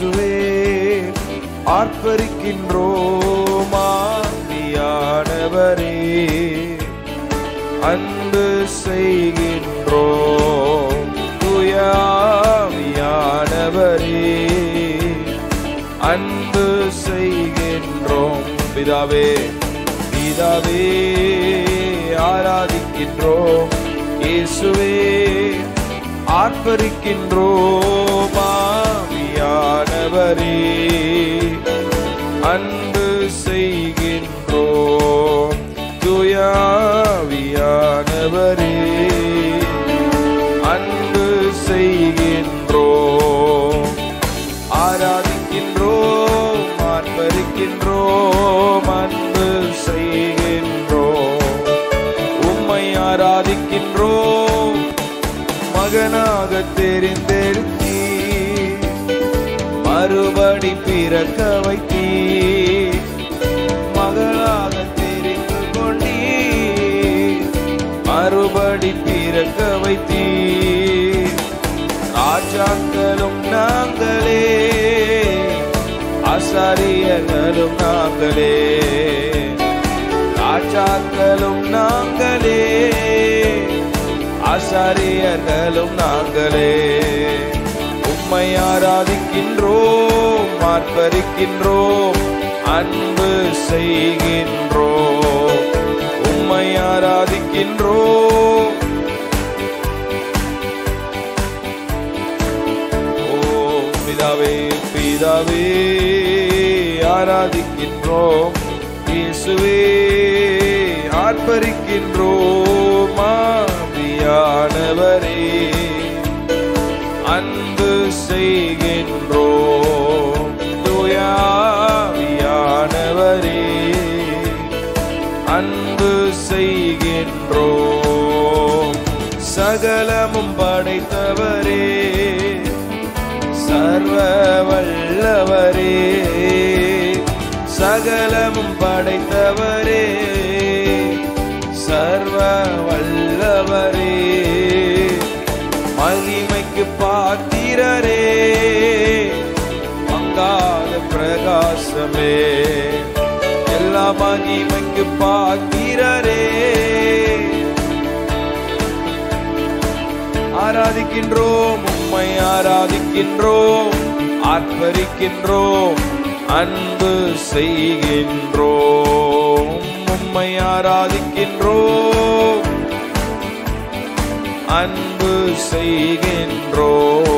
இயேசுவே ஆர்ப்பரிக்கின்றோம் ஆவியானவரே, அன்பு செய்கின்றோம் தூய ஆவியானவரே, அன்பு செய்கின்றோம். பிதாவே பிதாவே ஆராதிக்கின்றோம், இயேசுவே ஆர்ப்பரிக்கின்றோம் ஆவியானவரே, அன்பு செய்கின்றோம் தூய ஆவியானவரே, அன்பு செய்கின்றோம். ஆராதிக்கின்றோம் ஆர்ப்பரிக்கின்றோம் அன்பு செய்கின்றோம். உம்மை ஆராதிக்கின்றோம், மகனாக தெரிந்தெடுத்தீர், மறுபடி பிறக்க வைத்தீர், மகளாக தெரிந்து கொண்டீர், மறுபடி பிறக்க வைத்தீர். ராஜாக்களும் நாங்களே, ஆசாரியர்களும் நாங்களே, ராஜாக்களும் நாங்களே, ஆசாரியர்களும் நாங்களே. உம்மை ஆராதிக்கின்றோம் ஆர்ப்பரிக்கின்றோம் அன்பு செய்கின்றோம். உம்மை ஆராதிக்கின்றோம். ஓ பிதாவே பிதாவே ஆராதிக்கின்றோம், இயேசுவே ஆர்ப்பரிக்கின்றோம் ஆவியானவரே, அன்பு செய்கின்றோம் தூய ஆவியானவரே, அன்பு செய்கின்றோம். சகலமும் படைத்தவரே, சர்வ வல்லவரே, சகலமும் படைத்தவரே, சர்வ வல்லவரே, மகிமைக்கு பாத்திரரே, மங்காத பிரகாசமே, எல்லா மகிமைக்கு பாத்திரரே. ஆராதிக்கின்றோம் உம்மை ஆராதிக்கின்றோம் ஆர்ப்பரிக்கின்றோம் அன்பு செய்கின்றோம். உம்மை ஆராதிக்கின்றோம் அன்பு செய்கின்றோம்.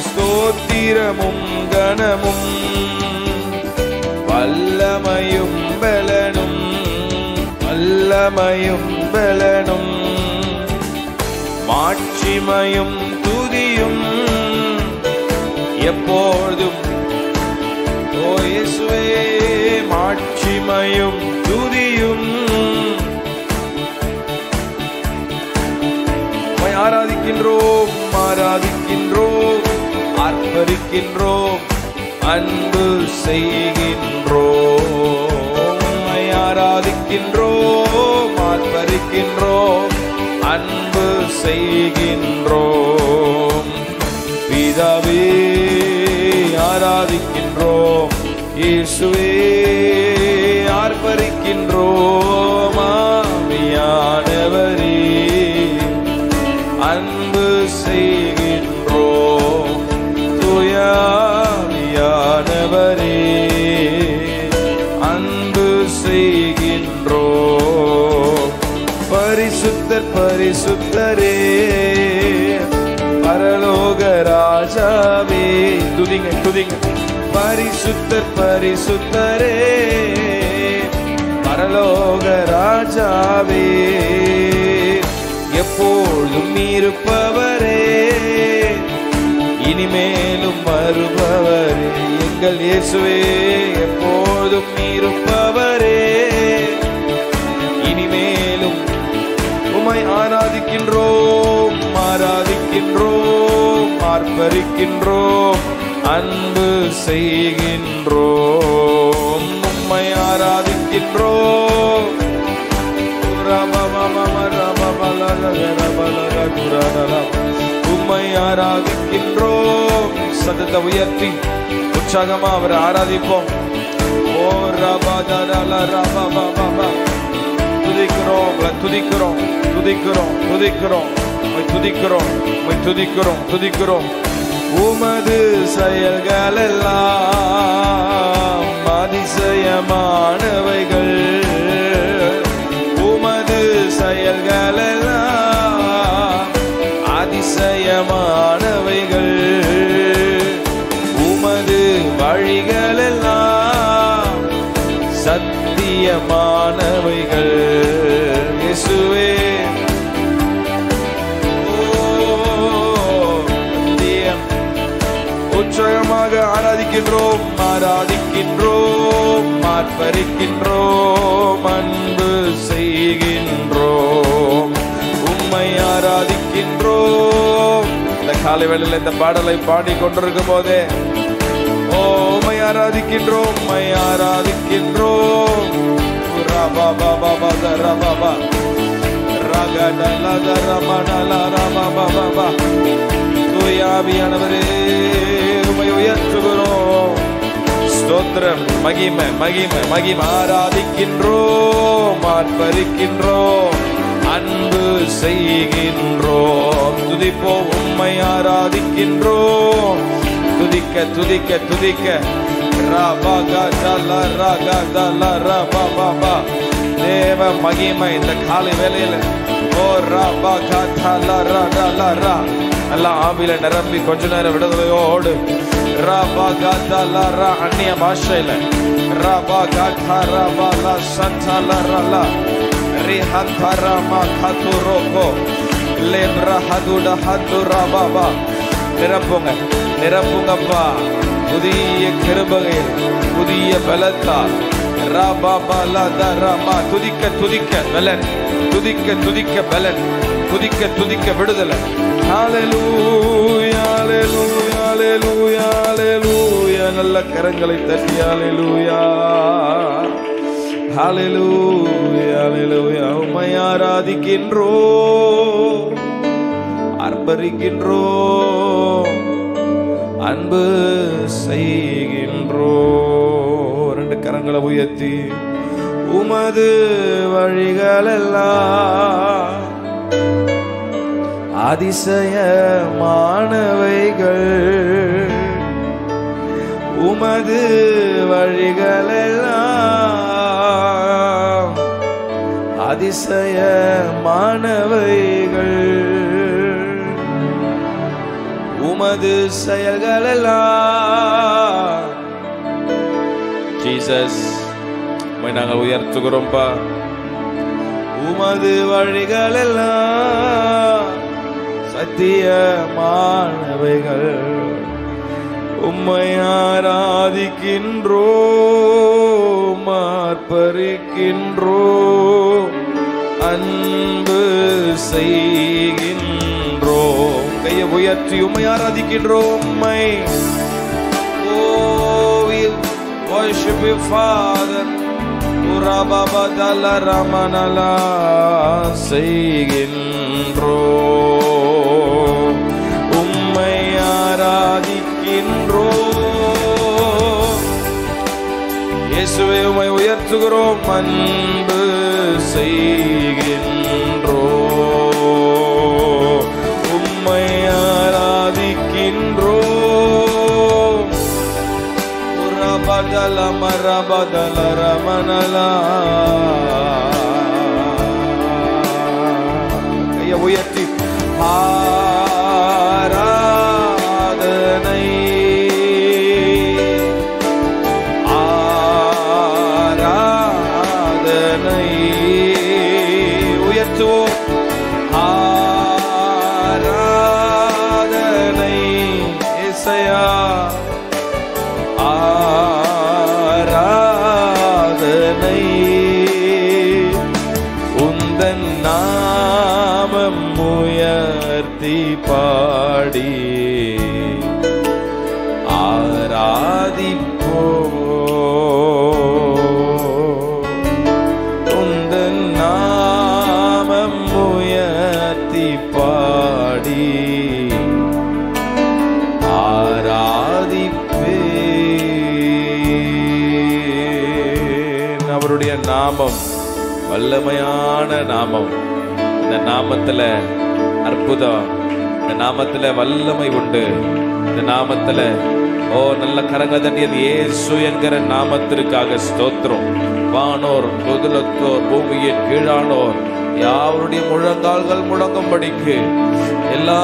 ஸ்தோத்திரமும் கனமும் வல்லமையும் பலனும், வல்லமையும் பலனும், மாட்சிமையும் துதியும் எப்பொழுதும் ஓ இயேசுவே, மாட்சிமையும் துதியும். ஆராதிக்கின்றோம் ஆராதிக்கின்றோம் ஆர்ப்பரிக்கின்றோம் அன்பு செய்கின்றோம். உம்மை ஆராதிக்கின்றோம் ஆர்ப்பரிக்கின்றோம் அன்பு செய்கின்றோம். பிதாவே ஆராதிக்கின்றோம், இயேசுவே ஆர்ப்பரிக்கின்றோம் ஆவியானவரே, அன்பு செய்கின்றோம் தூய ஆவியானவரே, அன்பு செய்கின்றோம். பரிசுத்தர் பரிசுத்தரே, பரலோக ராஜாவே, துதிங்க துதிங்க. பரிசுத்தர் பரிசுத்தரே, பரலோக ராஜாவே, எப்பொழுதும் இருப்பவரே, இனிமேலும் வருபவரே, எங்கள் இயேசுவே எப்பொழுதும் இருப்பவரே, இனிமேலும் உம்மை ஆராதிக்கின்றோம் ஆராதிக்கின்றோம் ஆர்ப்பரிக்கின்றோம் அன்பு செய்கின்றோம். உம்மை ஆராதிக்கின்றோம். உம்மை உம்மை ஆராதிக்கின்றோம். சத்தத்தை உயர்த்தி உற்சாகமா அவரை ஆராதிப்போம். ஓ ரபதரல ரபபபப. துதிக்கிறோம், துதிக்கிறோம், துதிக்கிறோம், துதிக்கிறோம், துதிக்கிறோம், துதிக்கிறோம், துதிக்கிறோம். உமது செயல்கள் எல்லாம் அதிசயமானவைகள். உமது செயல்கள் எல்லாம் அதிசயமானவைகள். உமது வழிகள் எல்லாம் சத்தியமானவைகள். இயேசுவே உற்சாகமாக ஆராதிக்கின்றோம், ஆராதிக்கின்றோம், ஆர்ப்பரிக்கின்றோம், அன்பு செய்கின்றோம், உம்மை ஆராதிக்கின்றோம். இந்த காலை வேளையில் இந்த பாடலை பாடிக்கொண்டிருக்கும் போதே ஓ உம்மை ஆராதிக்கின்றோம், உம்மை ஆராதிக்கின்றோம். தூயாவியானவரே உம்மை உயர்த்துகிறோம். ஸ்தோத்திரம், மகிமை, மகிமை, மகிமை. ஆராதிக்கின்றோம், ஆர்ப்பரிக்கின்றோம், அன்பு செய்கின்றோம். துதிப்போம், உம்மை ஆராதிக்கின்றோம். துதிக்க துதிக்க துதிக்க. தேவ மகிமை இந்த காலை வேளையில ஓ ரபா கதல ரடல நல்லா ஆவில நிரம்பி கொஞ்ச நேரம் விடுதலையோடு ரபா கதல ர அந்நிய பாஷையில ரபா கதர பல சந்தல ரல ரிஹதரமா கதுரோகோ லேப்ரஹதுட ஹதுரபா. நிரப்புங்க, நிரப்புங்கப்பா புதிய கிருபையில், புதிய பலத்தால். துதிக்க துதிக்க பலன், துதிக்க துதிக்க பலன், துதிக்க துதிக்க விடுதலை. ஹல்லேலூயா, ஹல்லேலூயா, ஹல்லேலூயா, ஹல்லேலூயா. நல்ல கரங்களை தட்டி ஹல்லேலூயா, ஹல்லேலூயா, ஹல்லேலூயா. உம்மை ஆராதிக்கின்றோம், அர்ப்பரிக்கின்றோம், அன்பு செய்கின்றோம். ரெண்டு கரங்களை உயர்த்தி உமது வழிகள் எல்லாம் அதிசயமானவைகள். உமது வழிகள் எல்லாம் அதிசயமானவைகள். உமது செயல்கள் எல்லாம் ஜீசஸ் உம்மை நாங்கள் உயர்த்துகிறோம்பா. உமது வழிகள் எல்லாம் சத்தியமானவைகள். உம்மை ஆராதிக்கின்றோம், ஆர்ப்பரிக்கின்றோம், அன்பு செய்கின்றோம். கையை உயர்த்தி உம்மை ஆராதிக்கின்றோம். உம்மை worship you Father. Urababadala ramanala செய்கின்றோம், உம்மை ஆராதிக்கின்றோம். இயேசுவே உம்மை உயர்த்துகிறோம், அன்பு செய்கின்றோம், உம்மை ஆராதிக்கின்றோம். உரபதல மரபதல ரமனலா. கையை உயர்த்தி ஆராதனை ஆராதனை உயர்த்துவோம். ஆராதனை இசையா ஆராதனை உந்தன் நாமம் உயர்த்தி நாமம் வல்லமையான நாமம். இந்த நாமத்துல அற்புதம், இந்த நாமத்துல வல்லமை உண்டு. இந்த நாமத்துல நல்ல கரங்க தட்டியது இயேசு என்கிற நாமத்திற்காக ஸ்தோத்திரம். வானோர் முதலத்தோர் பூமியின் கீழானோர் யாவருடைய முழங்கால்கள் முடங்கும்படிக்கு எல்லா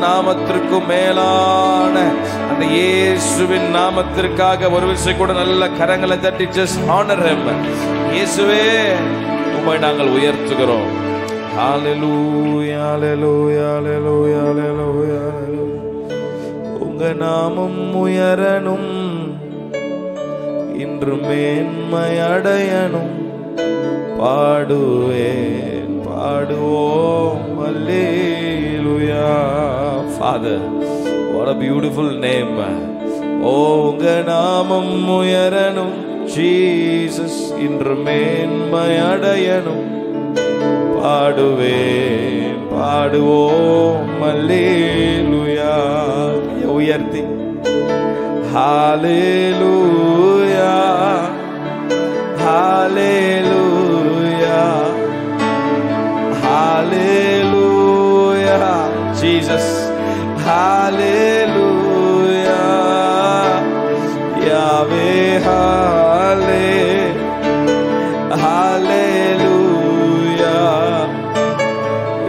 நாமத்திற்கும் மேலான அந்த இயேசுவின் நாமத்திற்காக ஒரு விஷயம் கூட நல்ல கரங்களை தட்டி just honor him. இயேசுவே உம்மை நாங்கள் உயர்த்துகிறோம். ஹalleluya hallelujah hallelujah hallelujah. உங்க நாமம் உயரணும், இன்று மேன்மை அடையணும். பாடுவேன் பாடுவோம் அல்லேலூயா. Father, what a beautiful name. உங்க நாமம் உயரணும் Jesus, இன்று மேன்மை அடையணும். பாடுவேன் பாடுவோம் அல்லேலூயா. உயர்த்தி ஹalleluya hallelujah hallelujah Jesus hallelujah Yahweh hallelujah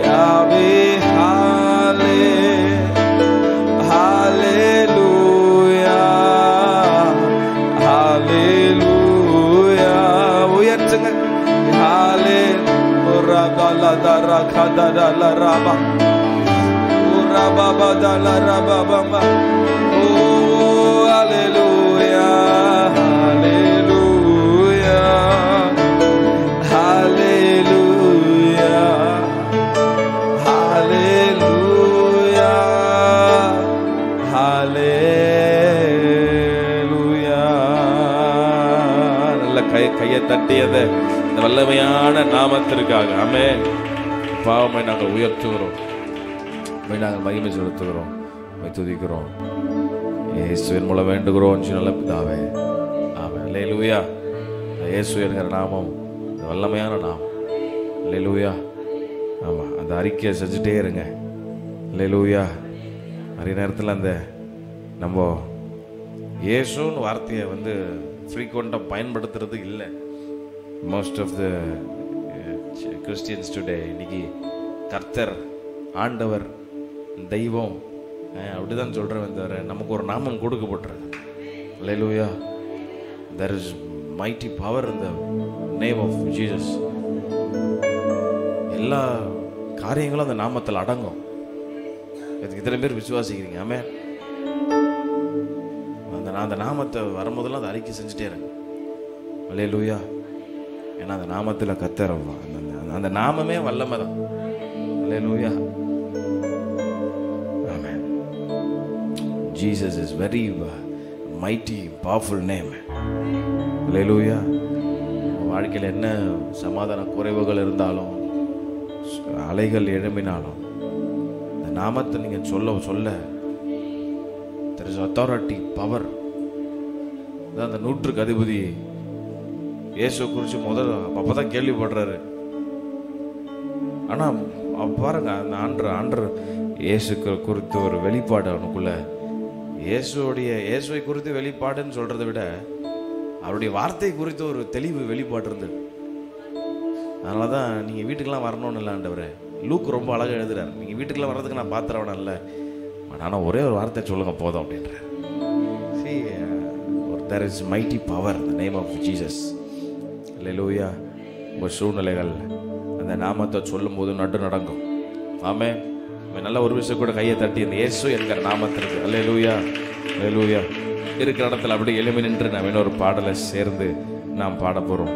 Yahweh hallelujah hallelujah. உயர்த்துங்க கையை தட்டியது இந்த வல்லமையான நாமத்திற்காக. ஆமென். பாவமை நாங்கள் உயர்த்துகிறோம், நாங்கள் மகிமை செலுத்துகிறோம், துதிக்கிறோம். இயேசுவின் மூலம் வேண்டுகிறோம் நல்ல பிதாவே. ஆமென். அல்லேலூயா. இயேசு என்கிற நாமம் வல்லமையான நாமம். அல்லேலூயா. ஆமாம், அந்த அறிக்கையை செஞ்சுட்டே இருங்க. அல்லேலூயா. நிறைய நேரத்தில் அந்த நம்ம இயேசுன்னு வார்த்தையை ஃப்ரீக்வெண்ட்டாக பயன்படுத்துறது இல்லை. Most of the Christians today இன்னைக்கு கர்த்தர், ஆண்டவர், தெய்வம் அப்படிதான் சொல்கிறேன் தவிர நமக்கு ஒரு நாமம் கொடுக்கப்பட்டிருக்கு. அல்லேலூயா. there is mighty power in the name of Jesus. எல்லா காரியங்களும் அந்த நாமத்தில் அடங்கும். இதுக்கு இத்தனை பேர் விசுவாசிக்கிறீங்க? ஆமென். அந்த நாமத்தை வரும்போதெல்லாம் அதை அறிக்கை செஞ்சுட்டே இருங்க. அல்லேலூயா. ஏன்னா அந்த நாமத்தில் கர்த்தர், அந்த நாமமே வல்லமை தான். அல்லேலூயா. ஆமென். Jesus is very mighty, powerful name. அல்லேலூயா. வாழ்க்கையில் என்ன சமாதான குறைவுகள் இருந்தாலும், அலைகள் எழும்பினாலும், இந்த நாமத்தை நீங்கள் சொல்ல சொல்ல there is authority, power. அந்த 100க்கு அதிபதி இயேசு குறித்து அப்பதான் கேள்விப்படுறாரு. ஆனா பாருங்க, அந்த ஆண்டர் இயேசு குறித்து ஒரு வெளிப்பாடு அவனுக்குள்ள. இயேசுவை குறித்து வெளிப்பாடுன்னு சொல்றதை விட அவருடைய வார்த்தை குறித்து ஒரு தெளிவு வெளிப்பாடு இருந்தது. அதனாலதான் நீங்க வீட்டுக்கெல்லாம் வரணும்னு இல்லை ஆண்டவரே. லூக் ரொம்ப அழகா எழுதுறாரு, நீங்க வீட்டுக்கெல்லாம் வர்றதுக்கு நான் பாத்திரவன இல்லை, ஆனா ஒரே ஒரு வார்த்தை சொல்லுங்க போதும் அப்படின்ற. there is mighty power in the name of Jesus. அல்லேலூயா. உங்கள் சூழ்நிலைகள் அந்த நாமத்தை சொல்லும் போது நடு நடங்கும். ஆமென். நல்ல ஒரு விஷயம் கூட கையை தட்டி இந்த இயேசு என்கிற நாமத்திற்கு அல்லேலூயா அல்லேலூயா. இருக்கிற இடத்துல அப்படி எழுமி நின்று நாம் இன்னொரு பாடலை சேர்ந்து நாம் பாட போறோம்.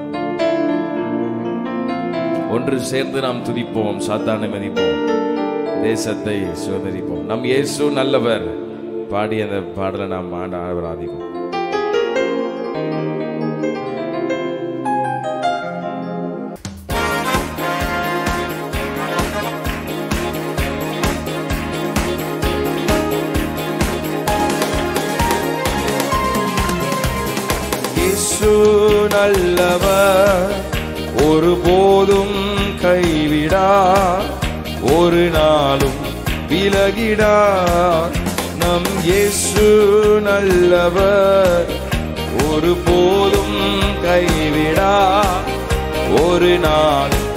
ஒன்று சேர்ந்து நாம் துதிப்போம், சாத்தானை மதிப்போம், தேசத்தை சுதந்திரிப்போம். நம் இயேசு நல்லவர் பாடி அந்த பாடலை நாம் ஆராதிப்போம். இயேசு நல்லவர், ஒருபோதும் கைவிடார், ஒரு நாளும் விலகிடார். நம் இயேசு நல்லவர், ஒருபோதும் கைவிடார், ஒரு நாளும்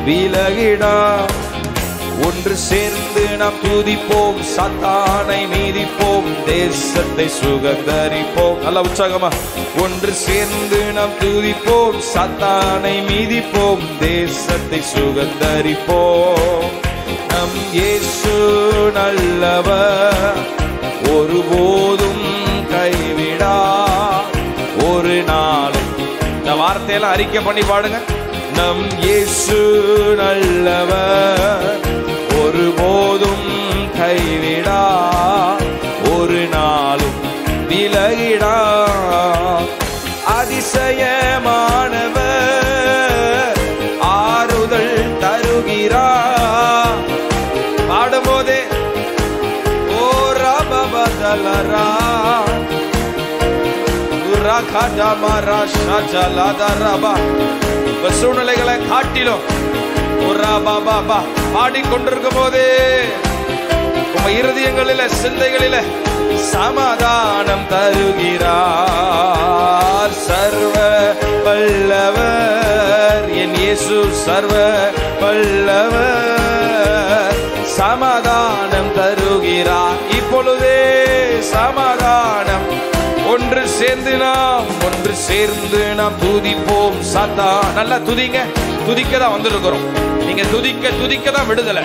விலகிடார். ஒன்று சேர்ந்து நாம் துதிப்போம், சாத்தானை மீதிப்போம், தேசத்தை சுகந்தரிப்போம். நல்ல உற்சாகமா. ஒன்று சேர்ந்து நாம் துதிப்போம், சாத்தானை மீதிப்போம், தேசத்தை சுகந்தரிப்போம். நம் இயேசு நல்லவர், ஒருபோதும் கைவிடார், ஒரு நாளும். இந்த வார்த்தையெல்லாம் அறிக்கை பண்ணி பாடுங்க. நம் இயேசு நல்லவர், ஒருபோதும் கைவிடார், ஒரு நாளும் விலகிடார். அதிசயமானவர், ஆறுதல் தருகிறார். பாடும்போதே ஓ ரபபதலரா துரகடமரா ஷஜலதரபா. சூழ்நிலைகளை காட்டிலும் பாடிக்கொண்டிருக்கும் போதே உங்க இருதயங்களில சிந்தைகளில சமாதானம் தருகிறார். சர்வ வல்லவர் என் இயேசு, சர்வ வல்லவர் சமாதானம் தருகிறார். இப்பொழுதே சமாதானம். ஒன்று சேர்ந்து நாம் துதிப்போம். சாத்தா நல்லா துதிங்க. துதிக்க தான் வந்திருக்கிறோம். நீங்க துதிக்க தான் விடுதலை.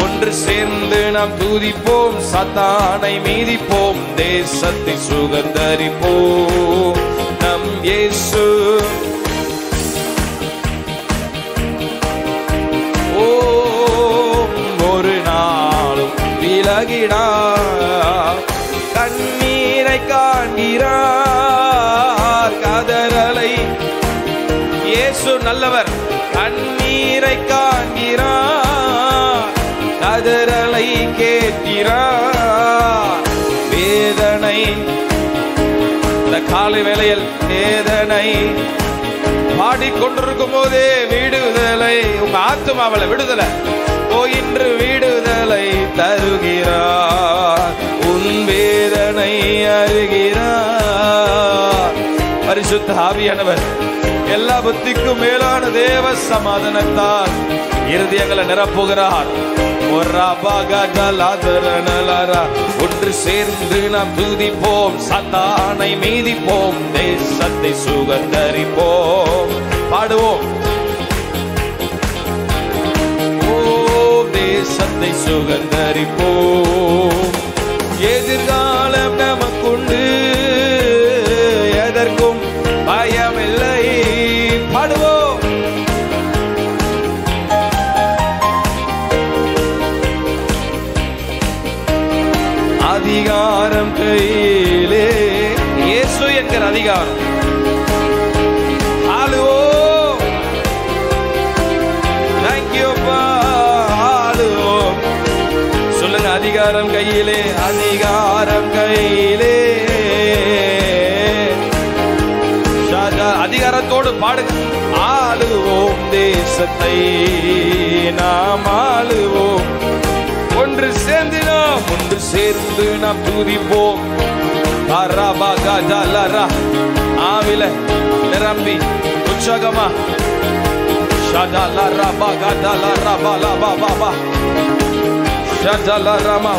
ஒன்று சேர்ந்து நாம் துதிப்போம், சாத்தானை மீதிப்போம், தேசத்தை சுகந்தரிப்போம். நம் இயேசு ஒரு நாளும் விலகிடார். கண்ணீரை காண்கிறார், கதறலை. இயேசு நல்லவர். கண்ணீரை காண்கிறார், கதறலை கேட்கிறார். வேதனை இந்த காலை வேளையில் வேதனை பாடிக்கொண்டிருக்கும் போதே விடுதலை. உங்க ஆத்துமாவில் விடுதலை. ஓ இன்று விடுதலை தருகிறார், உன் வேதனை அறிகிறார். பரிசுத்த ஆவியானவர் எல்லா புத்திக்கும் மேலான தேவ சமாதானத்தால் இருதயங்களை நிரப்புகிறார். ஒன்று சேர்ந்து நாம் துதிப்போம், சாத்தானை மீதிப்போம், தேசத்தை சுகந்தரிப்போம். பாடுவோம். ஓ தேசத்தை சுகந்தரிப்போம். எதிர்காலம் நமக்குண்டு, எதற்கும் பயமில்லை. பாடுவோம். அதிகாரம் கையிலே, இயேசு என்கிற அதிகாரம். ஆளுவோம். தேங்க்யூ அப்பா. ஆளுவோம். சொல்லுங்க. அதிகாரம் கையிலே, அதிகாரம் கையிலே. அதிகாரத்தோடு பாடுங்க. ஆளுவோம் தேசத்தை, நாம் ஆளுவோம். ஒன்று சேர்ந்து நாம் துதிப்போம். ஆவில நிரம்பி உற்சாகமா.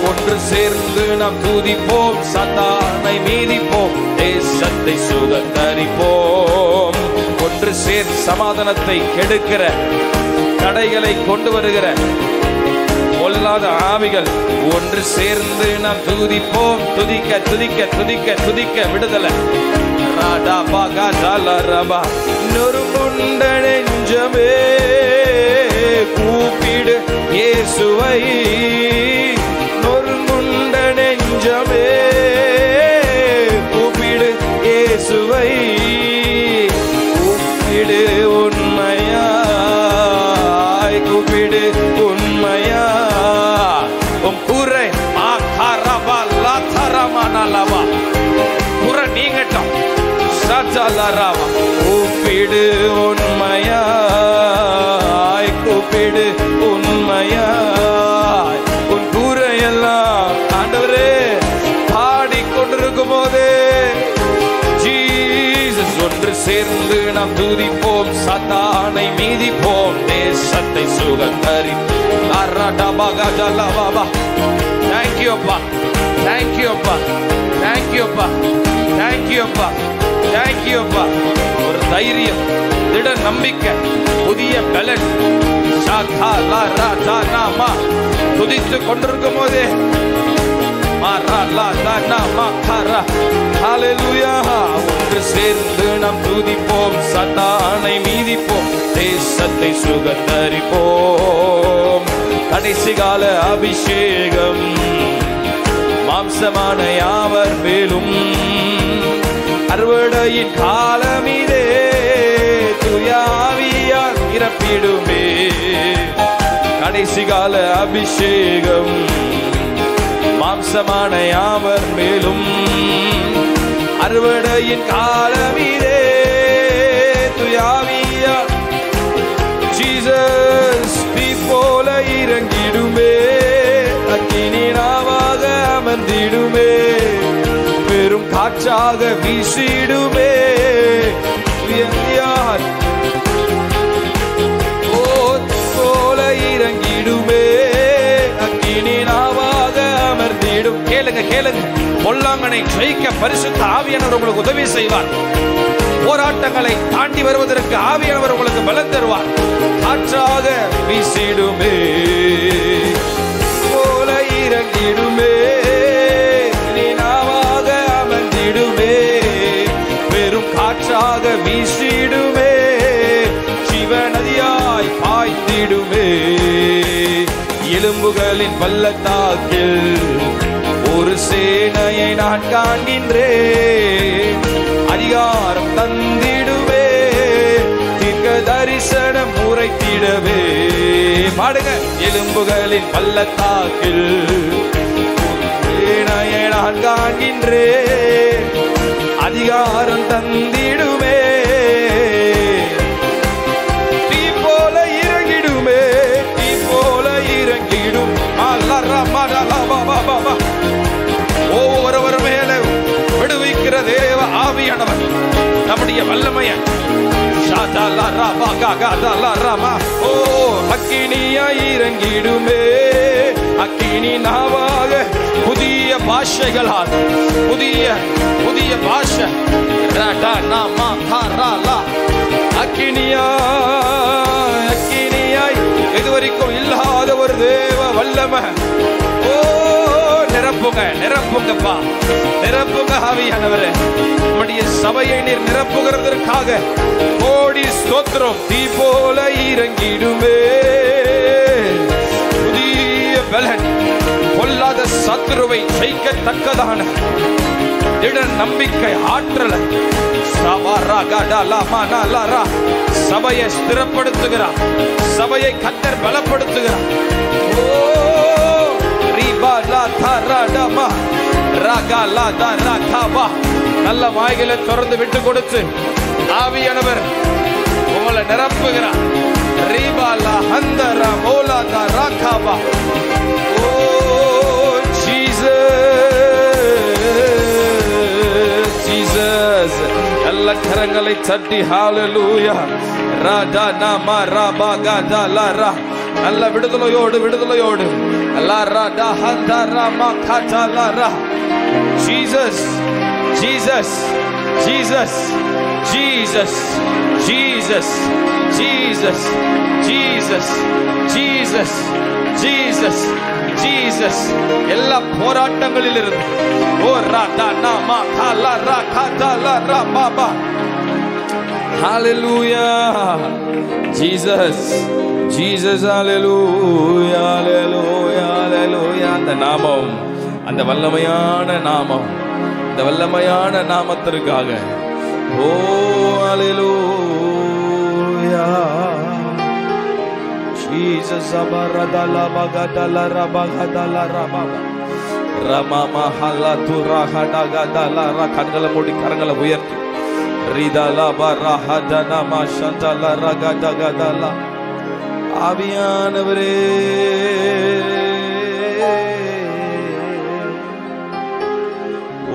ஒன்று சேர்ந்து நாம் துதிப்போம், சாத்தானை மீதிப்போம், தேசத்தை சுகந்தரிப்போம். ஒன்று சேர்ந்து சமாதானத்தை கெடுக்கிற, தடைகளை கொண்டு வருகிற பொல்லாத ஆவிகள் ஒன்று சேர்ந்து நாம் துதிப்போம். துதிக்க துதிக்க துதிக்க துதிக்க விடுதலை. நொறுங்குண்ட நெஞ்சமே கூப்பிடு இயேசுவை. நொறுங்குண்ட நெஞ்சமே கூப்பிடு இயேசுவை. கூப்பிடு உண்மையாய், கூப்பிடு உண்மையா. உம் குறை குறை நீங்கட்டும். கூப்பிடு உண்மையாய், கூப்பிடு உண்மையாய், உன் கூரையெல்லாம் ஆண்டவரே பாடிக்கொண்டிருக்கும் போதே ஜீசஸ் ஒன்று சேர்ந்து நாம் துதிப்போம், சாத்தானை மீதிப்போம், தேசத்தை சுகந்தரிப்போம். தேங்க்யூ அப்பா, தேங்க்யூ அப்பா, தேங்க்யூ அப்பா, தேங்க்யூ அப்பா, தேங்க்யூ அப்பா. ஒரு தைரியம், திட நம்பிக்கை, புதிய பலன் துதித்து கொண்டிருக்கும் போதே ஒன்று சேர்ந்து நாம் துதிப்போம், சாத்தானை மீதிப்போம், தேசத்தை சுகந்தரிப்போம். கடைசி கால அபிஷேகம் மாம்சமான யாவர் மேலும், அறுவடையின் காலமிதே, துயாவியார் நிரப்பிடுமே. கடைசி கால அபிஷேகம் மாம்சமான யாவர் மேலும், அறுவடையின் காலமிதே, துயாவியார் ஜீசஸ் தீ போல இறங்கிடுமே, அக்கினி நாவாக அமர்ந்திடுமே, பெரும் காற்றாக வீசிடுமே. போல இறங்கிடுமே, அக்கினி நாவாக அமர்ந்திடும். கேளுங்க கேளுங்க, பொல்லாங்கனை ஜெயிக்க பரிசுத்த ஆவியானவர் உங்களுக்கு உதவி செய்வார். போராட்டங்களை தாண்டி வருவதற்கு ஆவியானவர் உங்களுக்கு பலம் தருவார். காற்றாக வீசிடுமே, போல இறங்கிடுமே, நாவாக அமர்ந்திடுமே, பெரும் காற்றாக வீசிடுமே, சிவநதியாய் பாய்ந்திடுமே. எலும்புகளின் பள்ளத்தாக்கில் ஒரு சேனையை நான் காண்கின்றேன், அதிகாரம் தந்திடுவே, தீர்க்க தரிசனம் உரைத்திடவே. பாடுங்க. எலும்புகளின் பள்ளத்தாக்கில் சேனையை நான் காண்கின்றேன், அதிகாரம் தந்திடுமே, தீ போல இறங்கிடுமே, தீ போல இறங்கிடும். ஒவ்வொருவர் மேல விடுவிக்கிற தேவ ஆவியானவர் நம்முடைய வல்லமைய அக்கினியாய் இறங்கிடுமே, அக்கினி நாவாக புதிய பாஷைகளால், புதிய புதிய பாஷை அக்கினியாய், அக்கினியாய் இதுவரைக்கும் இல்லாத ஒரு தேவ வல்லமை. ஓ நிரப்புங்க, நிரப்புங்கப்பா, நிரப்புங்க ஆவியானவரே. நம்முடைய சபையை நீர் நிரப்புகிறதற்காக கோடி ஸ்தோத்திரம். தீ போல இறங்கிடுமே, புதிய பலன், பொல்லாத சத்துருவை ஜெயிக்கத்தக்கதான திட நம்பிக்கை, ஆற்றல சபையை ஸ்திரப்படுத்துகிறார், சபையை கர்த்தர் பலப்படுத்துகிறார். நல்ல வாய்களை திறந்து விட்டு கொடுத்து ஆவியானவர் உங்களை நிரப்புகிறார். நல்ல கரங்களை தட்டி ஹalleluya. ராஜா நாமா ராபா காதா லாரா. நல்ல விடுதலையோடு விடுதலையோடு லாரா ஹந்தா ராமா காதா லாரா. Jesus Jesus Jesus Jesus Jesus Jesus Jesus Jesus Jesus Jesus. எல்லா போராட்டங்களில் இருந்து ஓ ராதா நாமா காலா ரா காதா லாரா பாபா. Hallelujah. Jesus Jesus hallelujah hallelujah hallelujah. அந்த நாமம், அந்த வல்லமையான நாமம், அந்த வல்லமையான நாமத்திற்காக ஓ ஹalleluya. ஜீசஸ் அபரதல பகதல ரபகதல ரபப ரமம ஹலதுர ஹடகதல ர. கண்களை மூடி கரங்களை உயர்த்தி ரிதலா பரஹதனா மஷந்தல ரகதகதலா. ஆவியானவரே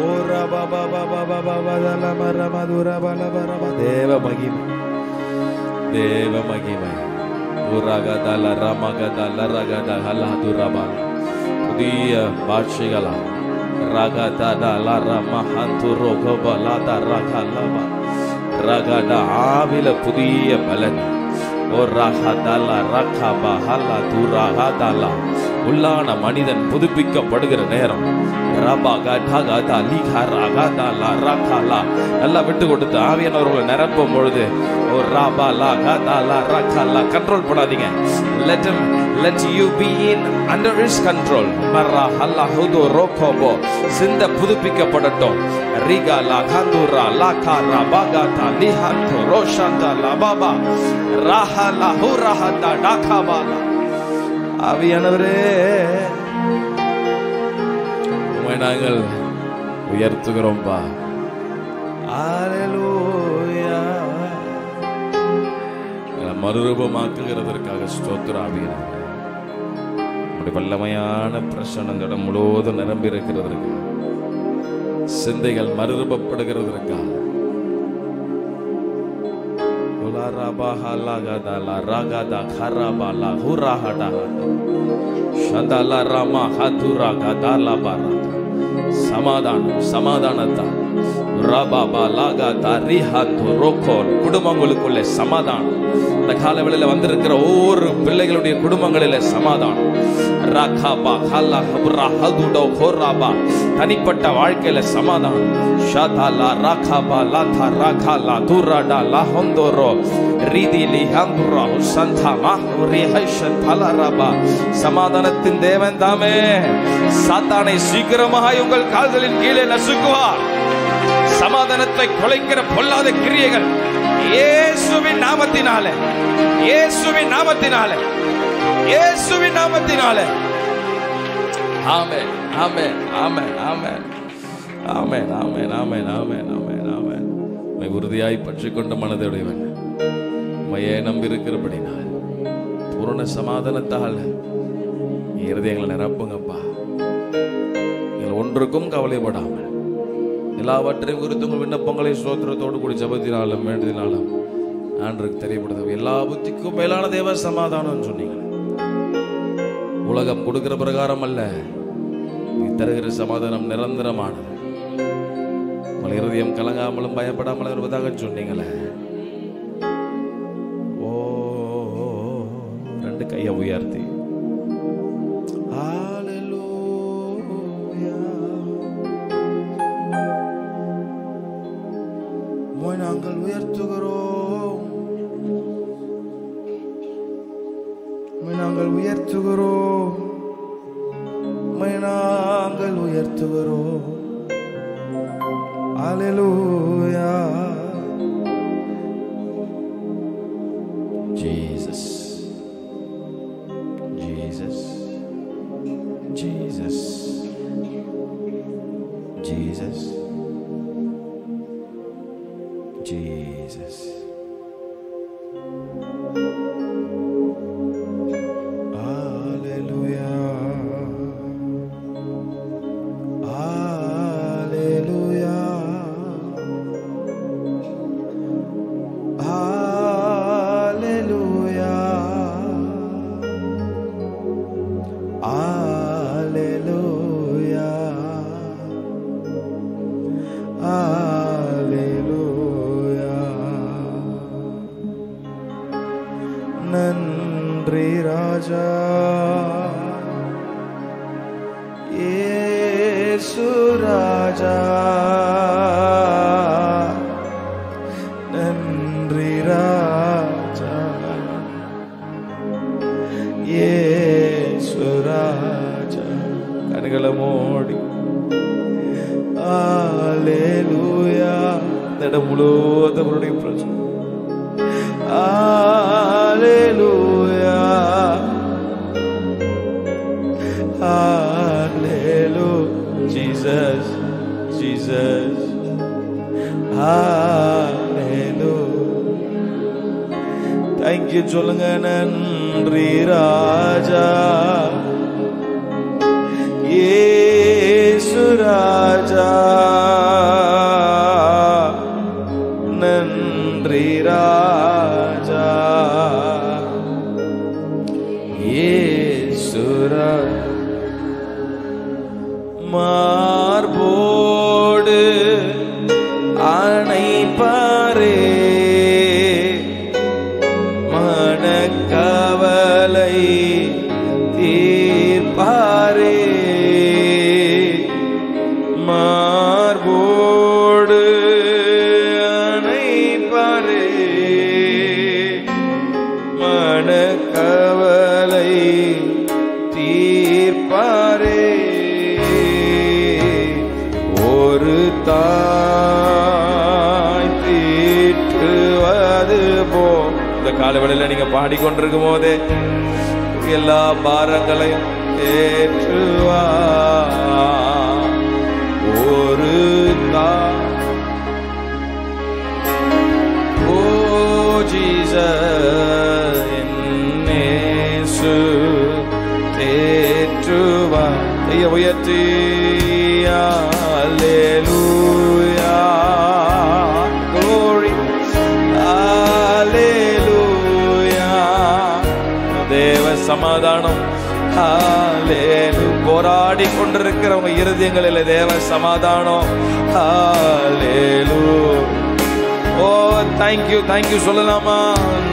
ஓரா பாபா பாபா பாபா பதல மரமதுர பலபரம. தேவ மகிமை, தேவ மகிமை. உரகதல ரமகதல ரகதகல துரபல. புதிய பாஷைகளா ரகதல ரமஹந்துரோகபல தரகலப. ரகத ஆவில புதிய பலன். உள்ளான மனிதன் புதுப்பிக்கப்படுகிற நேரம். நல்லா விட்டு கொடுத்து ஆவியானவர்களை நிரப்பும் பொழுது கண்ட்ரோல் பண்ணாதீங்க. Let you be in under his control. சிந்த புதுப்பிக்கப்படட்டும். ரிகலா கந்துரா லகாரா பகதா லிஹந்து ரோஷந்தா லபாபா ரஹலா ஹுரஹதா டகபாலா. ஆவியானவரே உம்மை நாங்கள் உயர்த்துகிறோம்பா. ஹல்லேலூயா. மறுரூபமாக்குகிறதற்காக ஸ்தோத்திரம் ஆவியானவரே. உம்முடைய வல்லமையான பிரசன்னத்தோட முழுவதும் நிரம்பி இருக்கிறதற்கு, சிந்தைகள் மறுரூபப்படுகிறதற்காக சமாதானம் சமாதானத்தால் குடும்பங்களுக்குள்ளே சமாதானம். இந்த காலவெளியில வந்திருக்கிற ஒவ்வொரு பிள்ளைகளுடைய குடும்பங்களில சமாதானம். தனிப்பட்ட வாழ்க்கையில சமாதானம். சமாதானத்தின் தேவன் தாமே சாத்தானை சீக்கிரமாக உங்கள் கால்களின் கீழே நசுக்குவார். சமாதானத்தை குலைக்கிற பொல்லாத கிரியைகள் இயேசுவின் நாமத்தினாலே, இயேசுவின் நாமத்தினாலே, இயேசுவின் நாமத்தினாலே. ஆமென் ஆமென் ஆமென் ஆமென் ஆமென் ஆமென் ஆமென் ஆமென் ஆமென் ஆமென். உம்மை உறுதியாய் பற்றிக்கொண்ட மனதுடையவன், உம்மையே நம்பியிருக்கிறபடினால் பூரண சமாதானத்தால் இருதயங்களை நிரப்புங்கப்பா. நீங்கள் ஒன்றுக்கும் கவலைப்படாமல் எல்லாவற்றையும் குறித்து உங்கள் விண்ணப்பங்களை ஸ்தோத்திரத்தோடு கூடி ஜெபத்தினாலும் வேண்டுதினாலும் ஆண்டவருக்கு தெரியப்படுது. எல்லா புத்திக்கும் மேலான தேவ சமாதானம் சொன்னீங்க. உலகம் கொடுக்கிற பிரகாரம் அல்ல, நீ தருகிற சமாதானம் நிரந்தரமானது. உங்கள் இருதயம் கலங்காமலும் பயப்படாமலும் இருப்பதாக சொன்னீங்களே. ஓ, ரெண்டு கையை உயர்த்தி நாங்கள் உயர்த்துகிறோம், நாங்கள் உயர்த்துகிறோம், நாங்கள் உயர்த்துகிறோம். Hallelujah. Jesus Jesus Jesus Jesus Jesus. Hallelujah. Hallelujah. Hallelujah. நன்றி ராஜா இயேசு ராஜா, நன்றி ராஜா இயேசு ராஜா. கண்களை மூடி அல்லேலூயா. இடம் முழுவதும் அவருடைய பிரச்சனை. Hallelujah, Hallelujah, Jesus, Jesus, Hallelujah. Thank you சொல்லுங்க. நன்றி ராஜா, இயேசு ராஜா, நன்றி ராஜா, இயேசு ராஜா. மார்போடு அணைப்பாரே, மனக்கவலை தீர்ப்பாரே, மார்போடு அணைப்பாரே, மனக்கவலை தீர்ப்பாரே. ஒரு தாய் தீட்டுவது போ. இந்த காலவெளியில நீங்க பாடிக்கொண்டிருக்கும் போதே எல்லா பாரங்களையும் ஏற்றுவா. ஒரு தாய், ஓ ஜீசஸ், என்னேசு தேற்றுவா. கையை உயர்த்தி Hallelujah, glory, Hallelujah. தேவ சமாதானம், Hallelujah. போராடி கொண்டிருக்கிறவங்க இருதயங்களில் தேவ சமாதானம், Hallelujah. ஓ தேங்க்யூ தேங்க்யூ சொல்லலாமா?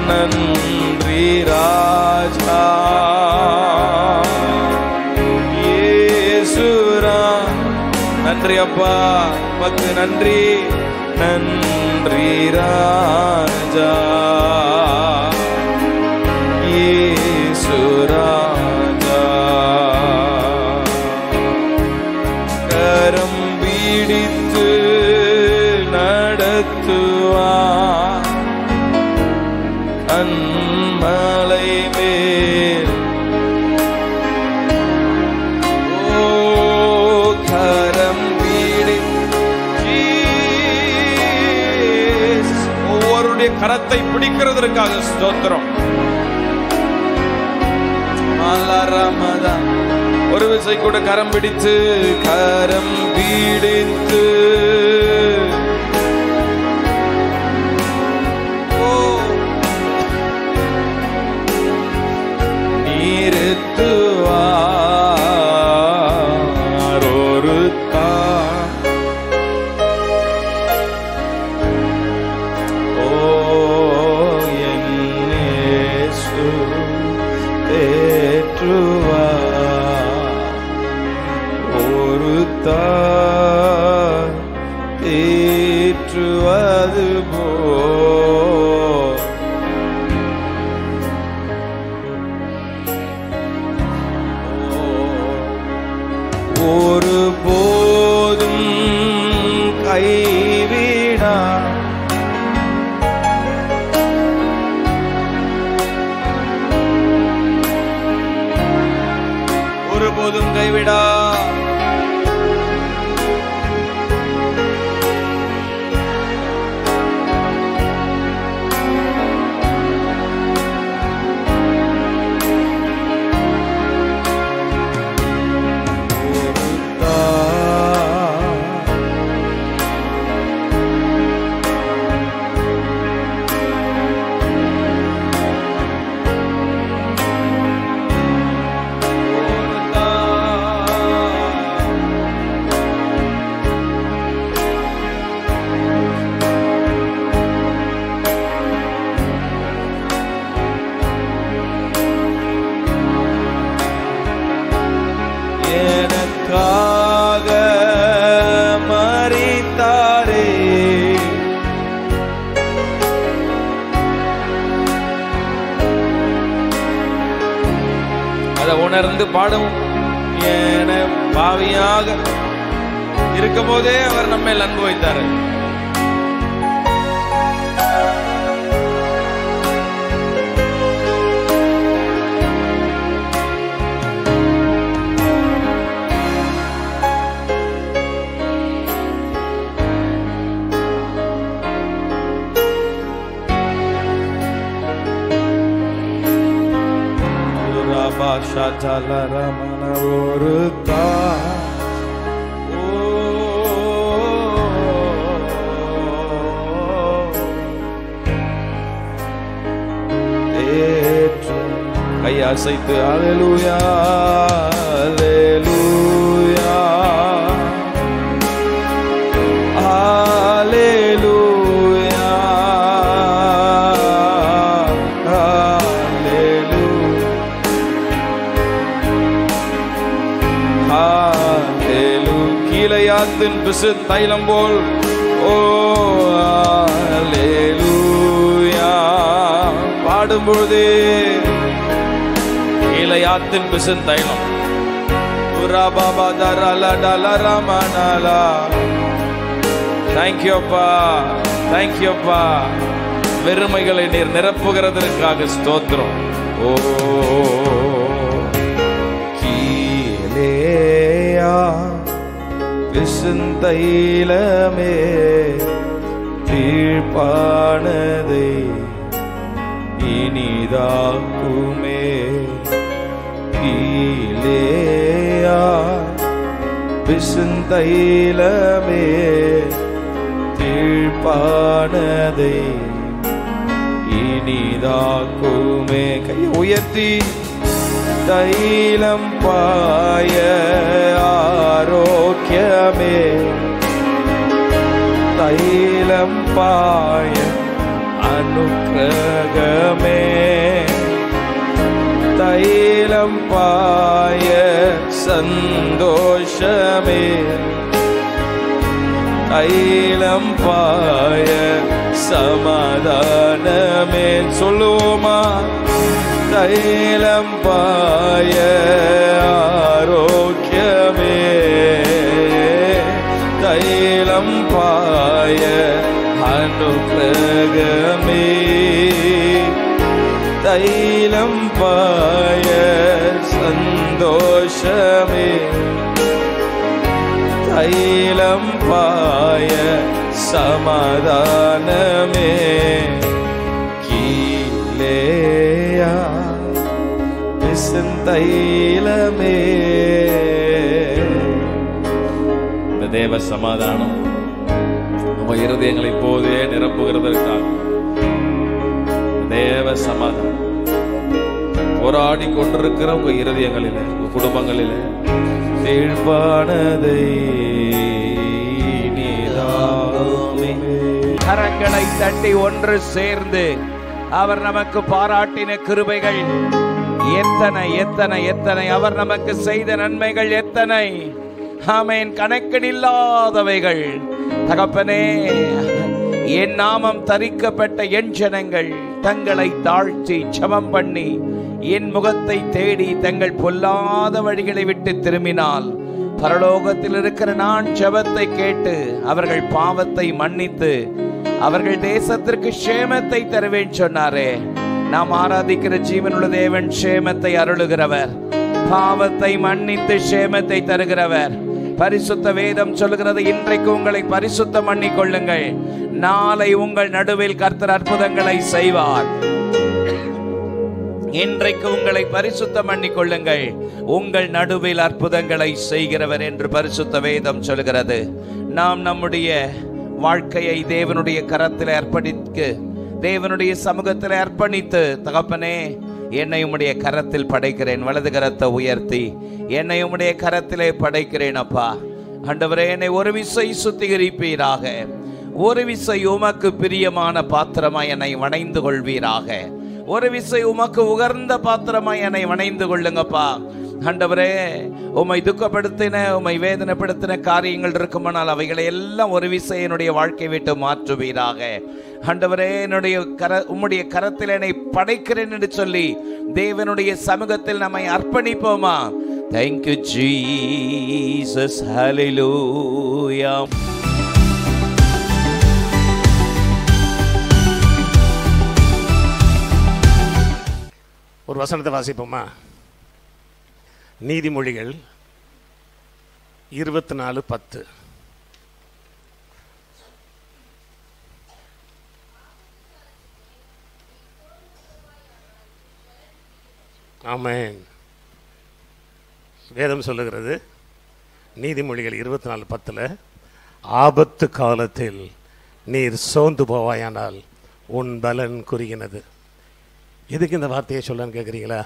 நன்றி ராஜா, இயேசுரா, நன்றி அப்பா, உமக்கு நன்றி. நன்றி ராஜா, இயேசு ராஜா, கரம் பிடித்து நடத்துவா, கண்மலை மேல் கரம் ஒவ்வொருடைய கரத்தை பிடிக்கிறதற்காக ஸ்தோத்திரம். ஒரு விசை கூட கரம் பிடித்து, கரம் பிடித்து நீருத்துவார் ஒரு தேற்றுவது போ. ஒரு போதும் கைவிடா, ஒருபோதும் கைவிடா. எனக்காக மரித்தாரே, அதை உணர்ந்து பாடும். என பாவியாக இருக்கும் போதே அவர் நம்மை அன்பு வைத்தார். ஷாதலரமன ஒரு கையை அசைத்து அல்லேலூயா அல்லேலூயா அல்லேலூயா கீலேயாத்தின் பிசு தைலம் போல் ஓ அல்லேலூயா பாடும்பொழுதே கீலேயாத்தின் பிசு தைலம் தேங்க்யூப்பா தேங்க்யூப்பா வெறுமைகளை நீர் நிரப்புகிறதற்காக ஸ்தோத்திரம். ஓ கீலேயா விசுந்தைலமே தீழ்ப்பானதை இனிதாக்குமே கீலேயா விசுந்தைலமே தீழ்ப்பானதை இனிதாக்குமே. கை உயர்த்தி தைலம் பாய ஆரோக்கியமே தைலம் பாய அனுக்கிரகமே தைலம் பாய சந்தோஷமே தைலம் பாய சமாதானமே. சொல்லுவோமா? தைலம் பாய ஆரோக்கியமே தைலம் பாய அனுக்கிரகமே தைலம் பாய சந்தோஷமே தைலம் பாய சமாதானமே. கீலேயா விசுந்தைலமே. இந்த தேவ சமாதானம் உங்க இருதயங்களை இப்போதே நிரப்புகிறதற்காக தேவ சமாதானம் போராடி கொண்டிருக்கிற உங்க இருதயங்களிலே உங்க குடும்பங்களிலே தீழ்ப்பானதை கரங்களை தட்டி ஒன்று சேர்ந்து அவர் நமக்கு பாராட்டின கிருபைகள் எத்தனை எத்தனை எத்தனை, அவர் நமக்கு செய்த நன்மைகள் எத்தனை. ஆமென். கணக்கில்லாதவைகள். தகப்பனே, என் நாமம் தரிக்கப்பட்ட என் ஜனங்கள் தங்களை தாழ்த்தி ஜெபம் பண்ணி என் முகத்தை தேடி தங்கள் பொல்லாத வழிகளை விட்டு திரும்பினால் பரலோகத்தில் இருக்கிற நான் ஜெபத்தை கேட்டு அவர்கள் பாவத்தை மன்னித்து அவர்கள் தேசத்திற்கு சேமத்தை தருவேன் சொன்னாரே. நாம் ஆராதிக்கிற ஜீவனுள்ள தேவன் சேமத்தை அருளுகிறவர், பாவத்தை மன்னித்து சேமத்தை தருகிறவர். பரிசுத்த வேதம் சொல்லுகிறது, இன்றைக்கு உங்களை பரிசுத்தம் பண்ணி கொள்ளுங்கள், நாளை உங்கள் நடுவில் கர்த்தர் அற்புதங்களை செய்வார். இன்றைக்கு உங்களை பரிசுத்தம் பண்ணி கொள்ளுங்கள், உங்கள் நடுவில் அற்புதங்களை செய்கிறவர் என்று பரிசுத்த வேதம் சொல்கிறது. நாம் நம்முடைய வாழ்க்கையை தேவனுடைய கரத்தில் அர்ப்பணிக்க, தேவனுடைய சமூகத்தில் அர்ப்பணித்து, தகப்பனே என்னை உம்முடைய கரத்தில் படைக்கிறேன், வலது கரத்தை உயர்த்தி என்னை உம்முடைய கரத்திலே படைக்கிறேன் அப்பா. ஆண்டவரே, என்னை ஒரு விசை சுத்திகரிப்பீராக, ஒரு விசை உமக்கு பிரியமான பாத்திரமாய் என்னை வணைந்து கொள்வீராக, ஒரு விசை உமக்கு உகர்ந்த பாத்திரமாய் என்னை வணைந்து கொள்ளுங்கப்பா. ஆண்டவரே, உம்மை துக்கப்படுத்தின, உம்மை வேதனைப்படுத்தின காரியங்கள் இருக்குமானால் அவைகளை எல்லாம் ஒரு விசை என்னுடைய வாழ்க்கை விட்டு மாற்றுவீராக. ஆண்டவரே, என்னுடைய உம்முடைய கரத்தில் என்னை படைக்கிறேன் என்று சொல்லி தேவனுடைய சமூகத்தில் நம்மை அர்ப்பணிப்போமா? Thank you Jesus. Hallelujah. ஒரு வசனத்தை வாசிப்போமா? நீதிமொழிகள் 24:10. ஆமென். வேதம் சொல்லுகிறது, நீதிமொழிகள் 24:10, ஆபத்து காலத்தில் நீர் சோர்ந்து போவாயானால் உன் பலன் குறுகினது. எதுக்கு இந்த வார்த்தையை சொல்லன்னு கேட்குறீங்களா?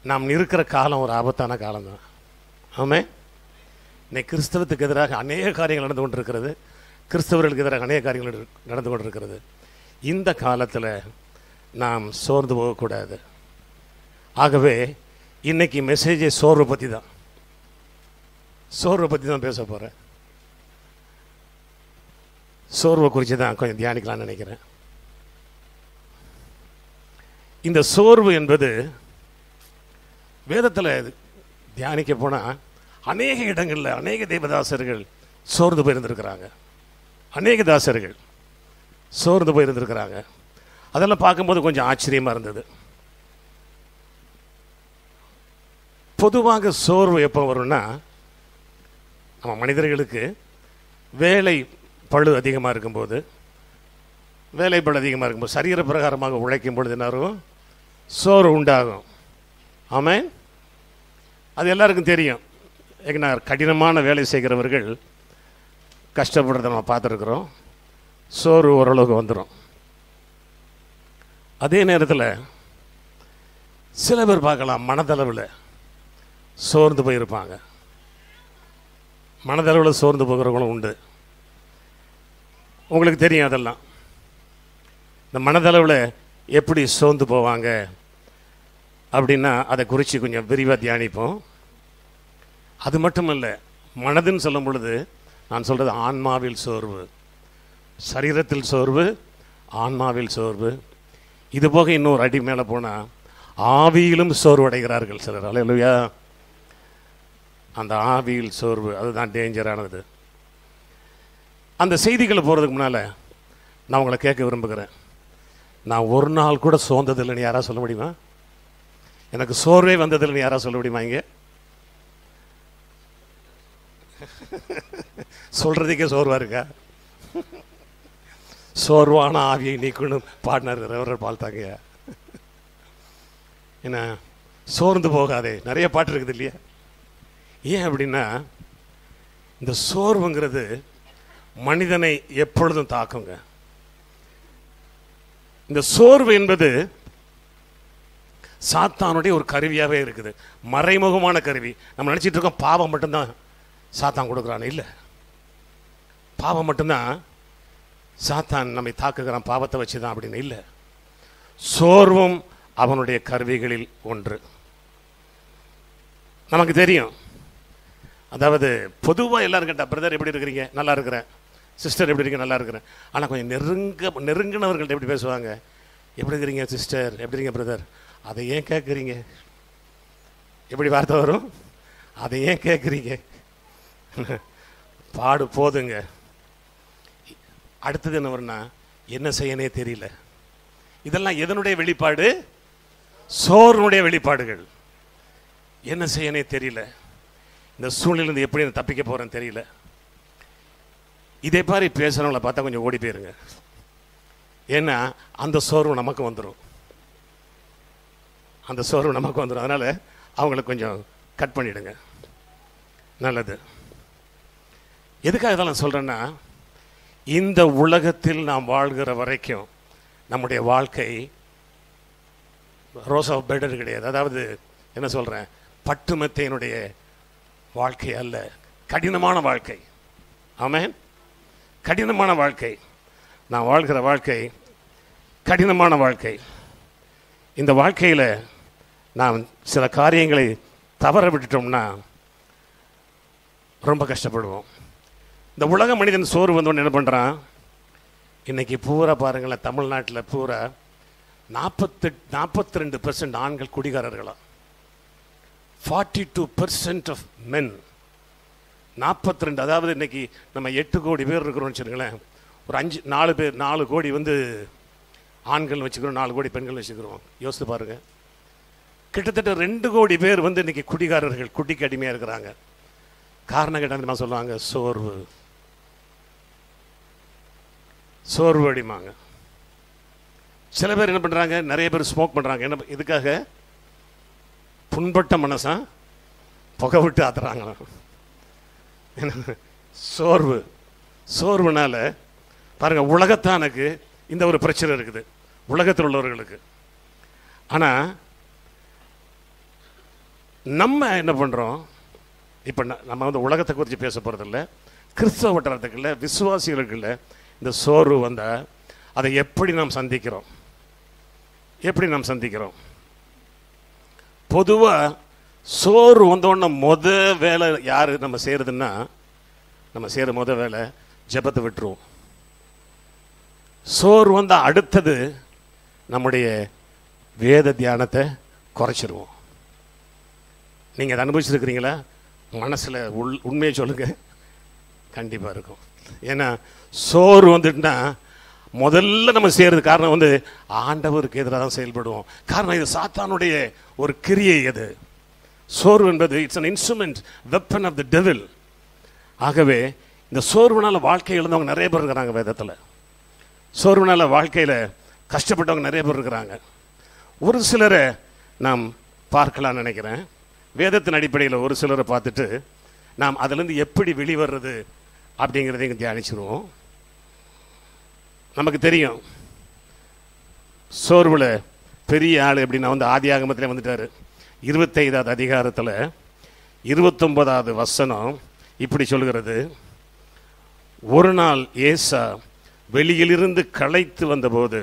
நாம் இருக்கிற காலம் ஒரு ஆபத்தான காலம்தான். ஆமே. இன்னைக்கு கிறிஸ்தவத்துக்கு எதிராக அநேக காரியங்கள் நடந்து கொண்டிருக்கிறது. கிறிஸ்தவர்களுக்கு எதிராக அநேக காரியங்கள் நடந்து கொண்டிருக்கிறது. இந்த காலத்தில் நாம் சோர்ந்து போகக்கூடாது. ஆகவே இன்னைக்கு மெசேஜை சோர்வை பற்றி தான் பேச போகிறேன். சோர்வை குறித்து தான் கொஞ்சம் தியானிக்கலாம்னு நினைக்கிறேன். இந்த சோர்வு என்பது வேதத்தில் தியானிக்க போனால் அநேக இடங்களில் அநேக தேவதாசர்கள் சோர்ந்து போயிருந்திருக்கிறாங்க. அநேக தாசர்கள் சோர்ந்து போயிருந்திருக்கிறாங்க. அதெல்லாம் பார்க்கும்போது கொஞ்சம் ஆச்சரியமாக இருந்தது. பொதுவாக சோர்வு எப்போ வரும்னா, நம்ம மனிதர்களுக்கு வேலை பளு அதிகமாக இருக்கும்போது, சரீர பிரகாரமாக உழைக்கும் பொழுது என்னாரும் சோர்வு உண்டாகும். ஆமென். அது எல்லாருக்கும் தெரியும். ஏன்னா கடினமான வேலை செய்கிறவர்கள் கஷ்டப்படுறத நம்ம பார்த்துருக்குறோம். சோர்வு ஓரளவுக்கு வந்துடும். அதே நேரத்தில் சில பேர் பார்க்கலாம், மனதளவில் சோர்ந்து போயிருப்பாங்க. மனதளவில் சோர்ந்து போகிறவங்களும் உண்டு. உங்களுக்கு தெரியும் அதெல்லாம். இந்த மனதளவில் எப்படி சோர்ந்து போவாங்க அப்படின்னா அதை குறித்து கொஞ்சம் விரிவாக தியானிப்போம். அது மட்டும் இல்லை, மனதுன்னு சொல்லும் பொழுது நான் சொல்கிறது ஆன்மாவில் சோர்வு, சரீரத்தில் சோர்வு, ஆன்மாவில் சோர்வு. இது போக இன்னொரு அடி மேலே போனால் ஆவியிலும் சோர்வு அடைகிறார்கள் சிலர். அல்லேலூயா. அந்த ஆவியில் சோர்வு அதுதான் டேஞ்சரானது. அந்த செய்திகளை போகிறதுக்கு முன்னால் நான் உங்களை கேட்க விரும்புகிறேன். நான் ஒரு நாள் கூட சோர்ந்ததில்லைன்னு யாராவது சொல்ல முடியுமா? எனக்கு சோர்வே வந்ததில்லைன்னு யாராவது சொல்ல முடியுமா? இங்கே சொல்கிறதுக்கே சோர்வாக இருக்கா? சோர்வான ஆவியை நீக்கணும் பாடினார் ரெவரண்ட் பால் தாங்க. என்ன சோர்ந்து போகாதே, நிறைய பாட்டு இருக்குது இல்லையா? ஏன் அப்படின்னா, இந்த சோர்வுங்கிறது மனிதனை எப்பொழுதும் தாக்குங்க. இந்த சோர்வு என்பது சாத்தானுடைய ஒரு கருவியாகவே இருக்குது, மறைமுகமான கருவி. நம்ம நினச்சிட்டு இருக்கோம் பாவம் மட்டும்தான் சாத்தான் கொடுக்குறான்னு. இல்லை, பாவம் மட்டும்தான் சாத்தான் நம்மை தாக்குகிறான், பாவத்தை வச்சு தான் அப்படின்னு இல்லை. சோர்வும் அவனுடைய கருவிகளில் ஒன்று. நமக்கு தெரியும். அதாவது பொதுவாக எல்லாரும் கேட்டால், பிரதர் எப்படி இருக்கிறீங்க? நல்லா இருக்கிறேன். சிஸ்டர் எப்படி இருக்கீங்க? நல்லா இருக்கிறேன். ஆனால் கொஞ்சம் நெருங்கினவர்கள்ட்ட எப்படி பேசுவாங்க? எப்படி இருக்கிறீங்க சிஸ்டர்? எப்படி இருக்கீங்க பிரதர்? அதை ஏன் கேட்குறீங்க? எப்படி வார்த்தை வரும்? அதை ஏன் கேட்குறீங்க? பாடு போதுங்க. அடுத்தது என்ன வரும்னா, என்ன செய்யனே தெரியல. இதெல்லாம் எதனுடைய வெளிப்பாடு? சோர்வுடைய வெளிப்பாடுகள். என்ன செய்யனே தெரியல, இந்த சூழ்நிலையிலிருந்து எப்படி நான் தப்பிக்க போகிறேன்னு தெரியல. இதே மாதிரி பேசுகிறவங்கள பார்த்தா கொஞ்சம் ஓடி போயிருங்க. ஏன்னா அந்த சோர்வு நமக்கு வந்துடும். அதனால் அவங்கள கொஞ்சம் கட் பண்ணிவிடுங்க. நல்லது. எதுக்காக இதெல்லாம் சொல்கிறேன்னா, இந்த உலகத்தில் நாம் வாழ்கிற வரைக்கும் நம்முடைய வாழ்க்கை ரோஸ் ஆஃப் பெட்டர் கிடையாது. அதாவது என்ன சொல்கிறேன், பட்டுமெத்தையினுடைய வாழ்க்கை அல்ல, கடினமான வாழ்க்கை. ஆமென். கடினமான வாழ்க்கை. நான் வாழ்கிற வாழ்க்கை கடினமான வாழ்க்கை. இந்த வாழ்க்கையில் நாம் சில காரியங்களை தவற விட்டுட்டோம்னா ரொம்ப கஷ்டப்படுவோம். இந்த உலக மனிதன் சோறு வந்தோன்னு என்ன பண்ணுறான்? இன்றைக்கி பூரா பாருங்களேன், தமிழ்நாட்டில் பூரா 42% ஆண்கள் குடிகாரர்களாம். 42% ஆஃப் மென். 42. அதாவது இன்னைக்கு நம்ம 8 கோடி பேர் இருக்கிறோம்னு வச்சுருங்களேன். ஒரு 4 கோடி ஆண்கள் வச்சுக்கிறோம், 4 கோடி பெண்கள் வச்சுக்கிறோம். யோசித்து பாருங்கள். கிட்டத்தட்ட 2 கோடி பேர் இன்னைக்கு குடிகாரர்கள், குடிக்கு அடிமையாக இருக்கிறாங்க. காரணம் கேட்டால் சொல்லுவாங்க, சோர்வு அடிமாங்க. சில பேர் என்ன பண்ணுறாங்க, நிறைய பேர் ஸ்மோக் பண்ணுறாங்க. என்ன இதுக்காக? புண்பட்ட மனசா புகை விட்டு ஆத்துறாங்க. சோர்வு, சோர்வுனால பாருங்க, உலகத்தானுக்கு இந்த ஒரு பிரச்சனை இருக்குது, உலகத்தில் உள்ளவர்களுக்கு. ஆனால் நம்ம என்ன பண்ணுறோம், இப்போ நம்ம வந்து உலகத்தை குறித்து பேச போகிறதில்ல, கிறிஸ்தவ வட்டாரத்துக்குள்ள விசுவாசிகளுக்குள்ள இந்த சோர்வு வந்தால் அதை எப்படி நாம் சந்திக்கிறோம், எப்படி நாம் சந்திக்கிறோம்? பொதுவாக சோர்வு வந்தோடனே வேலை யார் நம்ம செய்கிறதுன்னா, நம்ம செய்கிற வேலை ஜெபத்தை விட்டுருவோம். சோர்வு வந்தால் அடுத்தது நம்முடைய வேத தியானத்தை குறைச்சிருவோம். நீங்கள் அதை அனுபவிச்சிருக்கிறீங்களா? மனசில் உண்மையை சொல்லுங்க, கண்டிப்பாக இருக்கும். ஏன்னா சோர்வு வந்துட்டுனா முதல்ல நம்ம செய்கிறது காரணம் வந்து ஆண்டவருக்கு எதிராக தான் செயல்படுவோம். காரணம் இது சாத்தானுடைய ஒரு கிரியை. அது சோர்வு என்பது it's an instrument, weapon of the devil. ஆகவே இந்த சோர்வுனால வாழ்க்கை இழந்தவங்க நிறைய பேர் இருக்கிறாங்க. வேதத்தில் சோர்வுனால வாழ்க்கையில் கஷ்டப்பட்டவங்க நிறைய பேர் இருக்கிறாங்க. ஒரு சிலரை நாம் பார்க்கலாம்னு நினைக்கிறேன். வேதத்தின் அடிப்படையில் ஒரு சிலரை பார்த்துட்டு நாம் அதிலிருந்து எப்படி வெளிவர்றது அப்படிங்கிறதையும் தியானிச்சிருவோம். நமக்கு தெரியும் சோர்வில் பெரிய ஆள் எப்படின்னா வந்து ஆதியாகமத்திலே வந்துட்டார். 25வது அதிகாரத்தில் 29வது வசனம் இப்படி சொல்கிறது, ஒரு நாள் ஏசா வெளியிலிருந்து களைத்து வந்தபோது,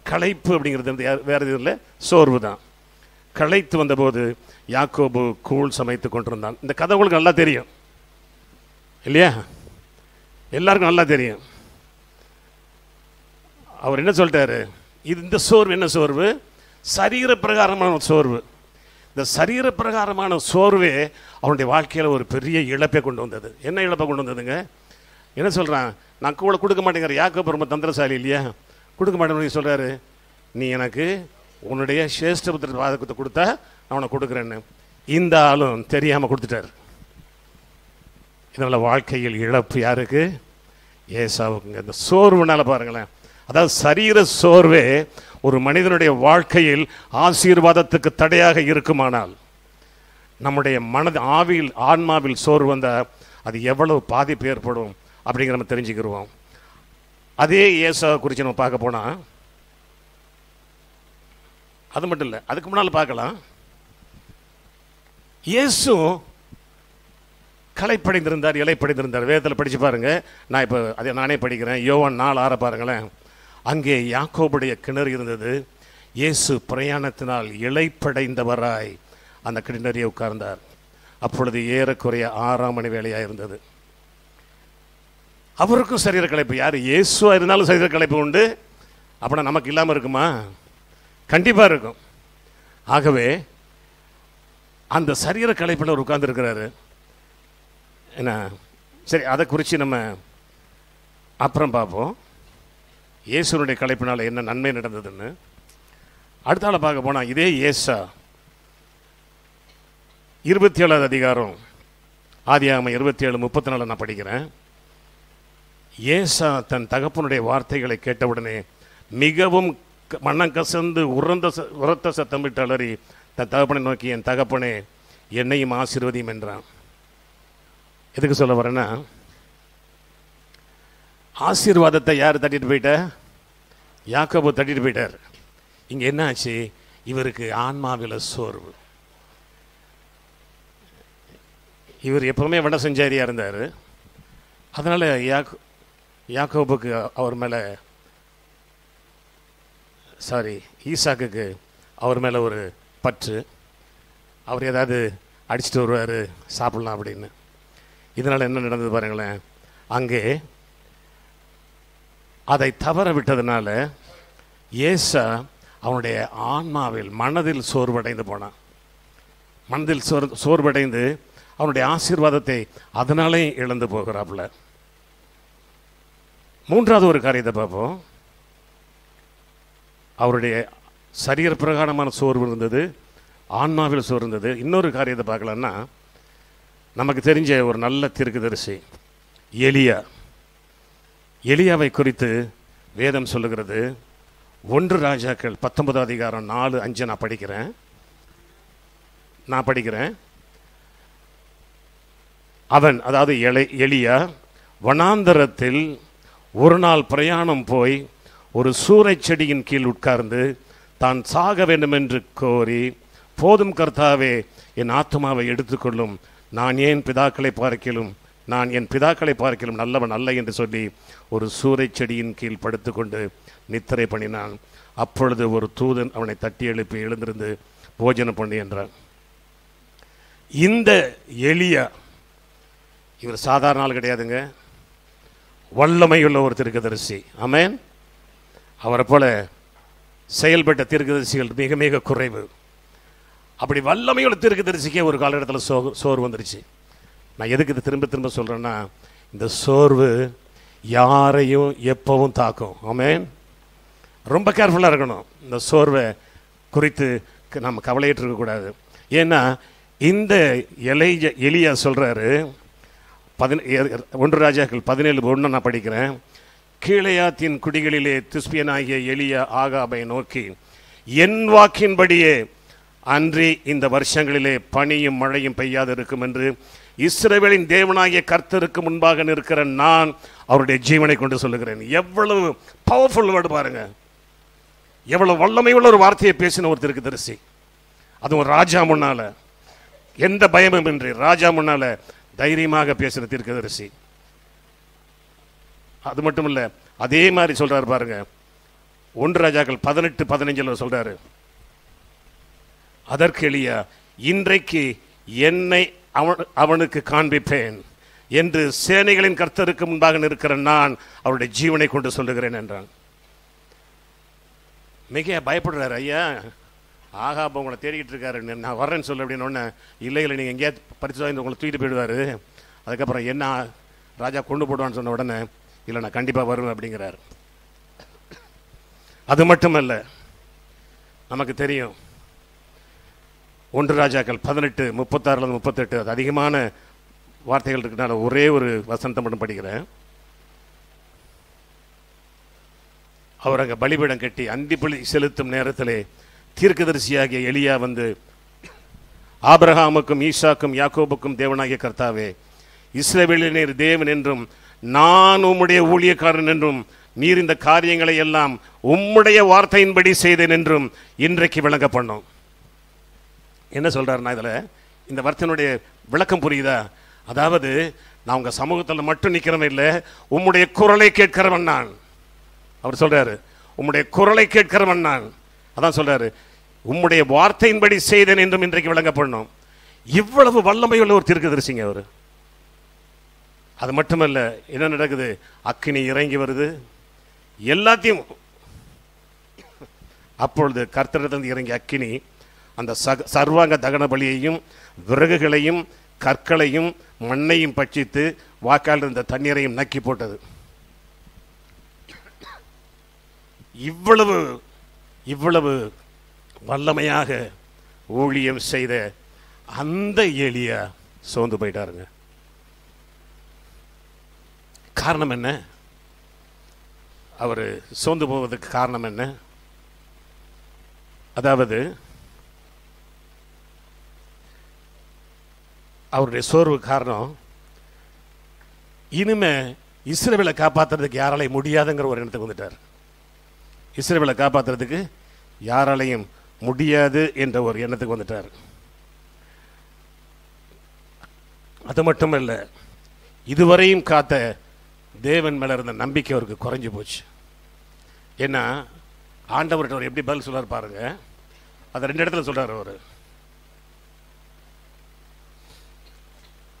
களைப்பு அப்படிங்கிறது வேறு எதுவும் இல்லை, சோர்வு தான். களைத்து வந்தபோது யாக்கோபு கூழ் சமைத்து கொண்டிருந்தான். இந்த கதை உங்களுக்கு நல்லா தெரியும் இல்லையா? எல்லாருக்கும் நல்லா தெரியும். அவர் என்ன சொல்லிட்டாரு, இந்த சோர்வு என்ன சோர்வு? சரீர பிரகாரமான சோர்வு. இந்த சரீர பிரகாரமான சோர்வே அவனுடைய வாழ்க்கையில் ஒரு பெரிய இழப்பை கொண்டு வந்தது. என்ன இழப்பை கொண்டு வந்ததுங்க? என்ன சொல்கிறான், நான் கூட கொடுக்க மாட்டேங்கிற. யாக்கோபு ரொம்ப தந்திரசாலி இல்லையா? கொடுக்க மாட்டேன்னு சொல்கிறாரு, நீ எனக்கு உன்னுடைய சேஷ்டபுத்திர வாதத்தை கொடுத்தா நான் உனக்கு கொடுக்குறேன்னு. இந்த ஆளும் தெரியாமல் கொடுத்துட்டார். இதனால் வாழ்க்கையில் இழப்பு யாருக்கு? ஏசாவுக்குங்க. இந்த சோர்வுனால பாருங்களேன், அதாவது சரீர சோர்வே ஒரு மனிதனுடைய வாழ்க்கையில் ஆசீர்வாதத்துக்கு தடையாக இருக்குமானால், நம்முடைய மனது ஆவியில் ஆன்மாவில் சோர்வு வந்தால் அது எவ்வளவு பாதிப்பு ஏற்படும் அப்படிங்கிற நம்ம தெரிஞ்சுக்கிடுவோம். அதே ஏசாவை குறித்து நம்ம பார்க்க போனால், அது மட்டும் இல்லை, அதுக்கு முன்னால் பார்க்கலாம். இயேசு களைப்படைந்திருந்தார், இலைப்படைந்திருந்தார். வேதத்தில் படித்து பாருங்க. நான் இப்போ அதை நானே படிக்கிறேன். யோவான் 4:6 பாருங்களேன். அங்கே யாக்கோபுடைய கிணறு இருந்தது. இயேசு பிரயாணத்தினால் இலைப்படைந்தவராய் அந்த கிணறியை உட்கார்ந்தார். அப்பொழுது ஏறக்குறைய 6ஆம் மணி வேளையாக இருந்தது. அவருக்கும் சரீர களைப்பு. யார்? இயேசுவா இருந்தாலும் சரீர களைப்பு உண்டு. அப்படின்னா நமக்கு இல்லாமல் இருக்குமா? கண்டிப்பாக இருக்கும். ஆகவே அந்த சரீர களைப்பில் அவர் உட்கார்ந்துருக்கிறாரு. என்ன சரி, அதை குறித்து நம்ம அப்புறம் பார்ப்போம். இயேசுனுடைய களைப்பினால் என்ன நன்மை நடந்ததுன்னு. அடுத்த ஆளை பார்க்க போனால் இதே ஏசா 27வது அதிகாரம் ஆதியாகமம் 27:34 நான் படிக்கிறேன். ஏசா தன் தகப்பனுடைய வார்த்தைகளை கேட்டவுடனே மிகவும் மனம் கசந்து உரத்த சத்தமிட்டு அலறி தன் தகப்பனை நோக்கி, என் தகப்பனே என்னையும் ஆசீர்வதியும் என்றான். எதுக்கு சொல்ல வரேன்னா, ஆசீர்வாதத்தை யார் தட்டிட்டு போயிட்ட? யாக்கோபு தட்டிட்டு போயிட்டார். இங்கே என்ன ஆச்சு? இவருக்கு ஆன்மாவில் சோர்வு. இவர் எப்பவுமே வட செஞ்சாரியாக இருந்தார். அதனால் யாக்கோபுக்கு அவர் மேலே ஈசாக்குக்கு அவர் மேலே ஒரு பற்று. அவர் ஏதாவது அடிச்சுட்டு வருவார் சாப்பிட்லாம் அப்படின்னு. இதனால் என்ன நடந்தது பாருங்களேன். அங்கே அதை தவற விட்டதுனால ஏசா அவனுடைய ஆன்மாவில் மனதில் சோர்வடைந்து போனான். மனதில் சோர்வடைந்து அவனுடைய ஆசீர்வாதத்தை அதனாலே இழந்து போகிறாப்புல. மூன்றாவது ஒரு காரியத்தை பார்ப்போம். அவருடைய சரீர பிரகாரமான சோர்வு இருந்தது, ஆன்மாவில் சோர்வு இருந்தது. இன்னொரு காரியத்தை பார்க்கலான்னா, நமக்கு தெரிஞ்ச ஒரு நல்ல தீர்க்கதரிசி எலியாவை குறித்து வேதம் சொல்லுகிறது. 1 ராஜாக்கள் 19 அதிகாரம் 4-5 நான் படிக்கிறேன். நான் படிக்கிறேன். அவன், அதாவது எலியா, வனாந்தரத்தில் ஒரு நாள் பிரயாணம் போய் ஒரு சூறைச் செடியின் கீழ் உட்கார்ந்து தான் சாக வேண்டும் என்று கோரி, போதும் கர்த்தாவே, என் ஆத்மாவை எடுத்துக்கொள்ளும், நான் என் பிதாக்களை பார்க்கிலும் நல்லவன் அல்ல என்று சொல்லி ஒரு சூறைச் செடியின் கீழ் படுத்துக்கொண்டு நித்திரை பண்ணினான். அப்பொழுது ஒரு தூதன் அவனை தட்டி எழுப்பி, எழுந்திருந்து போஜனம் பண்ணி என்றான். இந்த எலியா இவர் சாதாரண ஆள் கிடையாதுங்க, வல்லமையுள்ள ஒரு தீர்க்கதரிசி. ஆமென். அவரை போல செயல்பட்ட தீர்க்கதரிசிகள் மிக மிக குறைவு. அப்படி வல்லமையுள்ள தீர்க்கதரிசிக்கே ஒரு காலகட்டத்தில் சோர்வு வந்துருச்சு. நான் எதுக்கு இது திரும்ப திரும்ப சொல்கிறேன்னா, இந்த சோர்வு யாரையும் எப்பவும் தாக்கும். ஆமென். ரொம்ப கேர்ஃபுல்லாக இருக்கணும். இந்த சோர்வை குறித்து நம்ம கவலையிட்டு இருக்கக்கூடாது. ஏன்னா இந்த எலியா சொல்கிறாரு, 1 ராஜாக்கள் 17:1 நான் படிக்கிறேன். கீலேயாத்தின் குடிகளிலே திஸ்பியனாகிய எலியா ஆகாபை நோக்கி, என் வாக்கின்படியே அன்றி இந்த வருஷங்களிலே பனியும் மழையும் பெய்யாது இருக்கும் என்று இஸ்ரவேலின் தேவனாகிய கர்த்தருக்கு முன்பாக நிற்கிற நான் அவருடைய ஜீவனை கொண்டு சொல்லுகிறேன். எவ்வளவு பவர்ஃபுல் வேர்டு பாருங்க, எவ்வளவு வல்லமையுள்ள ஒரு வார்த்தையை பேசின ஒரு தீர்க்கதரிசி. அதுவும் ராஜா முன்னால எந்த பயமும் இன்றி ராஜா முன்னால தைரியமாக பேசின தீர்க்கதரிசி. அது மட்டும் இல்ல, அதே மாதிரி சொல்றாரு பாருங்க, 1 ராஜாக்கள் 18:15 சொல்றாரு, அதற்கு எலியா, இன்றைக்கு என்னை அவனுக்கு காண்பிப்பேன் என்று சேனைகளின் கர்த்தருக்கு முன்பாக நிற்கிற நான் அவருடைய ஜீவனை கொண்டு சொல்லுகிறேன் என்றான். மிக பயப்படுறாரு. ஐயா, ஆகாப உங்களை தேடிக்கிட்டு இருக்காரு, நான் வர்றேன்னு சொல்லு அப்படின்னு ஒன்று. இல்லை நீங்கள் எங்கேயாவது பரிசு வாங்கி உங்களை தூக்கிட்டு போயிடுவார், அதுக்கப்புறம் என்ன ராஜா கொண்டு போடுவான்னு சொன்ன உடனே, இல்லை நான் கண்டிப்பாக வருவேன் அப்படிங்கிறார். அது மட்டுமல்ல, நமக்கு தெரியும் 1 ராஜாக்கள் 18:36-38 அது அதிகமான வார்த்தைகள் இருக்கிறனால ஒரே ஒரு வசனத்தை மட்டும் படிக்கிறேன். அவர் அங்கே பலிபீடம் கட்டி அந்திபலி செலுத்தும் நேரத்திலே தீர்க்கதரிசியாகிய எலியா வந்து, ஆபிரகாமுக்கும் ஈசாக்கும் யாக்கோபுக்கும் தேவனாகிய கர்த்தாவே, இஸ்ரவேலின் தேவன் என்றும் நான் உம்முடைய ஊழியக்காரன் என்றும் நீர் இந்த காரியங்களை எல்லாம் உம்முடைய வார்த்தையின்படி செய்தேன் என்றும் இன்றைக்கு விளங்க பண்ணோம். என்ன சொல்றாருன்னா, இதில் இந்த வார்த்தையினுடைய விளக்கம் புரியுதா? அதாவது, நான் உங்க சமூகத்தில் மட்டும் நிற்கிறவன் இல்லை, உம்முடைய குரலை கேட்கிறவன் நான். அவர் சொல்றாரு, உம்முடைய குரலை கேட்கிறவன் நான். அதான் சொல்றாரு, உம்முடைய வார்த்தையின்படி செய்தேன் என்றும் இன்றைக்கு விளங்க பண்ணோம். இவ்வளவு வல்லமையுள்ள ஒரு தீர்க்கதரிசிங்க அவர். அது மட்டுமல்ல, என்ன நடக்குது? அக்கினி இறங்கி வருது, எல்லாத்தையும். அப்பொழுது கர்த்தரிடத்திலிருந்து இறங்கி அக்கினி அந்த சர்வாங்க தகன பலியையும் விறகுகளையும் கற்களையும் மண்ணையும் பட்சித்து வாக்கால் இருந்த தண்ணீரையும் நக்கி போட்டது. இவ்வளவு வல்லமையாக ஊழியம் செய்த அந்த எலியா சோர்ந்து போயிட்டாருங்க. காரணம் என்ன? அவர் சோர்ந்து போவதற்கு காரணம் என்ன? அதாவது, அவருடைய சோர்வு காரணம், இனிமே இஸ்ரவேலை காப்பாற்றுறதுக்கு யாராலையும் முடியாதுங்கிற ஒரு எண்ணத்துக்கு வந்துட்டார். இஸ்ரவேலை காப்பாற்றுறதுக்கு யாராலையும் முடியாது என்ற ஒரு எண்ணத்துக்கு வந்துட்டார். அது மட்டுமல்ல, இதுவரையும் காத்த தேவன் மேல இருந்த நம்பிக்கை அவருக்கு குறைஞ்சு போச்சு. ஏன்னா ஆண்டவர்கிட்ட அவர் எப்படி பதில் சொல்றாரு பாருங்க. அதை 2 இடத்துல சொல்றாரு அவர்.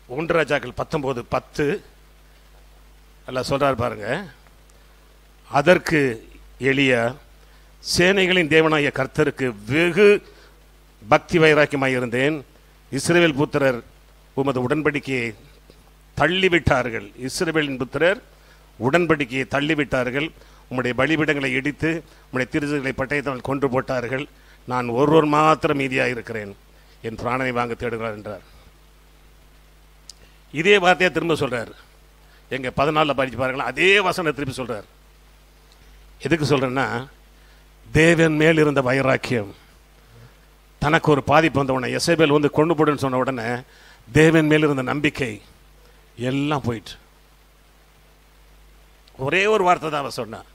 1 ராஜாக்கள் 19:10 எல்லாம் சொல்றாரு பாருங்க. அதற்கு எலியா, சேனைகளின் தேவனாகிய கர்த்தருக்கு வெகு பக்தி வைராக்கியமாய் இருந்தேன். இஸ்ரவேல் புத்திரர் உமது உடன்படிக்கையை தள்ளிவிட்டார்கள். இஸ்ரவேலின் புத்திரர் உடன்படிக்கையை தள்ளிவிட்டார்கள். உம்முடைய பலிபீடங்களை இடித்து உம்முடைய திருச்சபைகளை பட்டயத்தால் கொன்று போட்டார்கள். நான் ஒருவர் மாத்திரம் மீதியாக இருக்கிறேன், என் பிராணனை வாங்க தேடுகிறார் என்றார். இதே வார்த்தையை திரும்ப சொல்றார். எங்க 14 படிச்சு பாருங்களா, அதே வசனம் திருப்பி சொல்றார். எதுக்கு சொல்றேன்னா, தேவன் மேல் இருந்த வைராக்கியம் தனக்கு ஒரு பாதிப்பு வந்த உடனே எசேபேல் வந்து கொண்டு போடுன்னு சொன்ன உடனே தேவன் மேல் இருந்த நம்பிக்கை எல்லாம் போயிட்டு. ஒரே ஒரு வார்த்தை தான் அவன் சொன்னான்,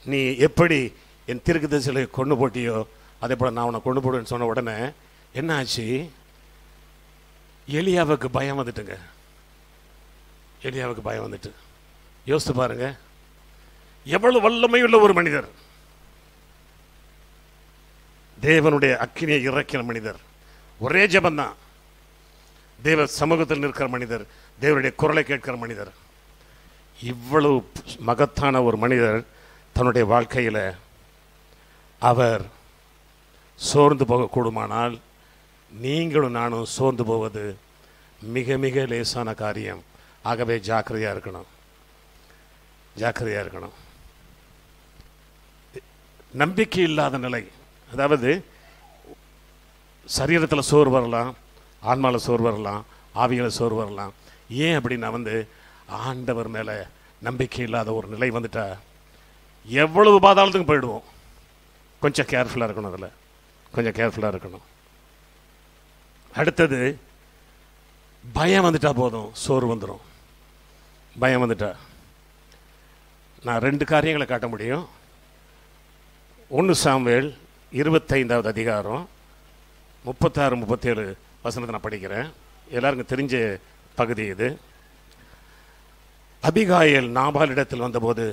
நீ எப்படி என் தீர்க்கதரிசிகளை கொண்டு போட்டியோ அதே போல நான் உன்னை கொண்டு போடுவேன்னு சொன்ன உடனே என்ன ஆச்சு? எலியாவுக்கு பயம் வந்துட்டுங்க. எலியாவுக்கு பயம் வந்துட்டு. யோசித்து பாருங்க, எவ்வளவு வல்லமையுள்ள ஒரு மனிதர், தேவனுடைய அக்கினியை இறக்கிற மனிதர், ஒரே ஜெபந்தான், தேவ சமூகத்தில் நிற்கிற மனிதர், தேவனுடைய குரலை கேட்கிற மனிதர், இவ்வளவு மகத்தான ஒரு மனிதர் தன்னுடைய வாழ்க்கையில் அவர் சோர்ந்து போகக்கூடுமானால் நீங்களும் நானும் சோர்ந்து போவது மிக மிக லேசான காரியம். ஆகவே ஜாக்கிரதையாக இருக்கணும், ஜாக்கிரதையாக இருக்கணும். நம்பிக்கை இல்லாத நிலை, அதாவது சரீரத்தில் சோறு வரலாம், ஆன்மாவில் சோறு வரலாம், ஆவியில் சோறு வரலாம். ஏன் அப்படின்னா ஆண்டவர் மேலே நம்பிக்கை இல்லாத ஒரு நிலை வந்துட்டா எவ்வளவு பாதாளத்துக்கும் போயிடுவோம். கொஞ்சம் கேர்ஃபுல்லாக இருக்கணும், அதில் கொஞ்சம் கேர்ஃபுல்லாக இருக்கணும். அடுத்தது பயம் வந்துட்டா போதும், சோறு வந்துடும். பயம் வந்துட்டா நான் 2 காரியங்களை காட்ட முடியும். 1 சாமுவேல் 25வது அதிகாரம் 36-37 வசனத்தை நான் படிக்கிறேன். எல்லாருக்கும் தெரிஞ்ச பகுதி இது. அபிகாயேல் நாபாலிடத்தில் வந்தபோது,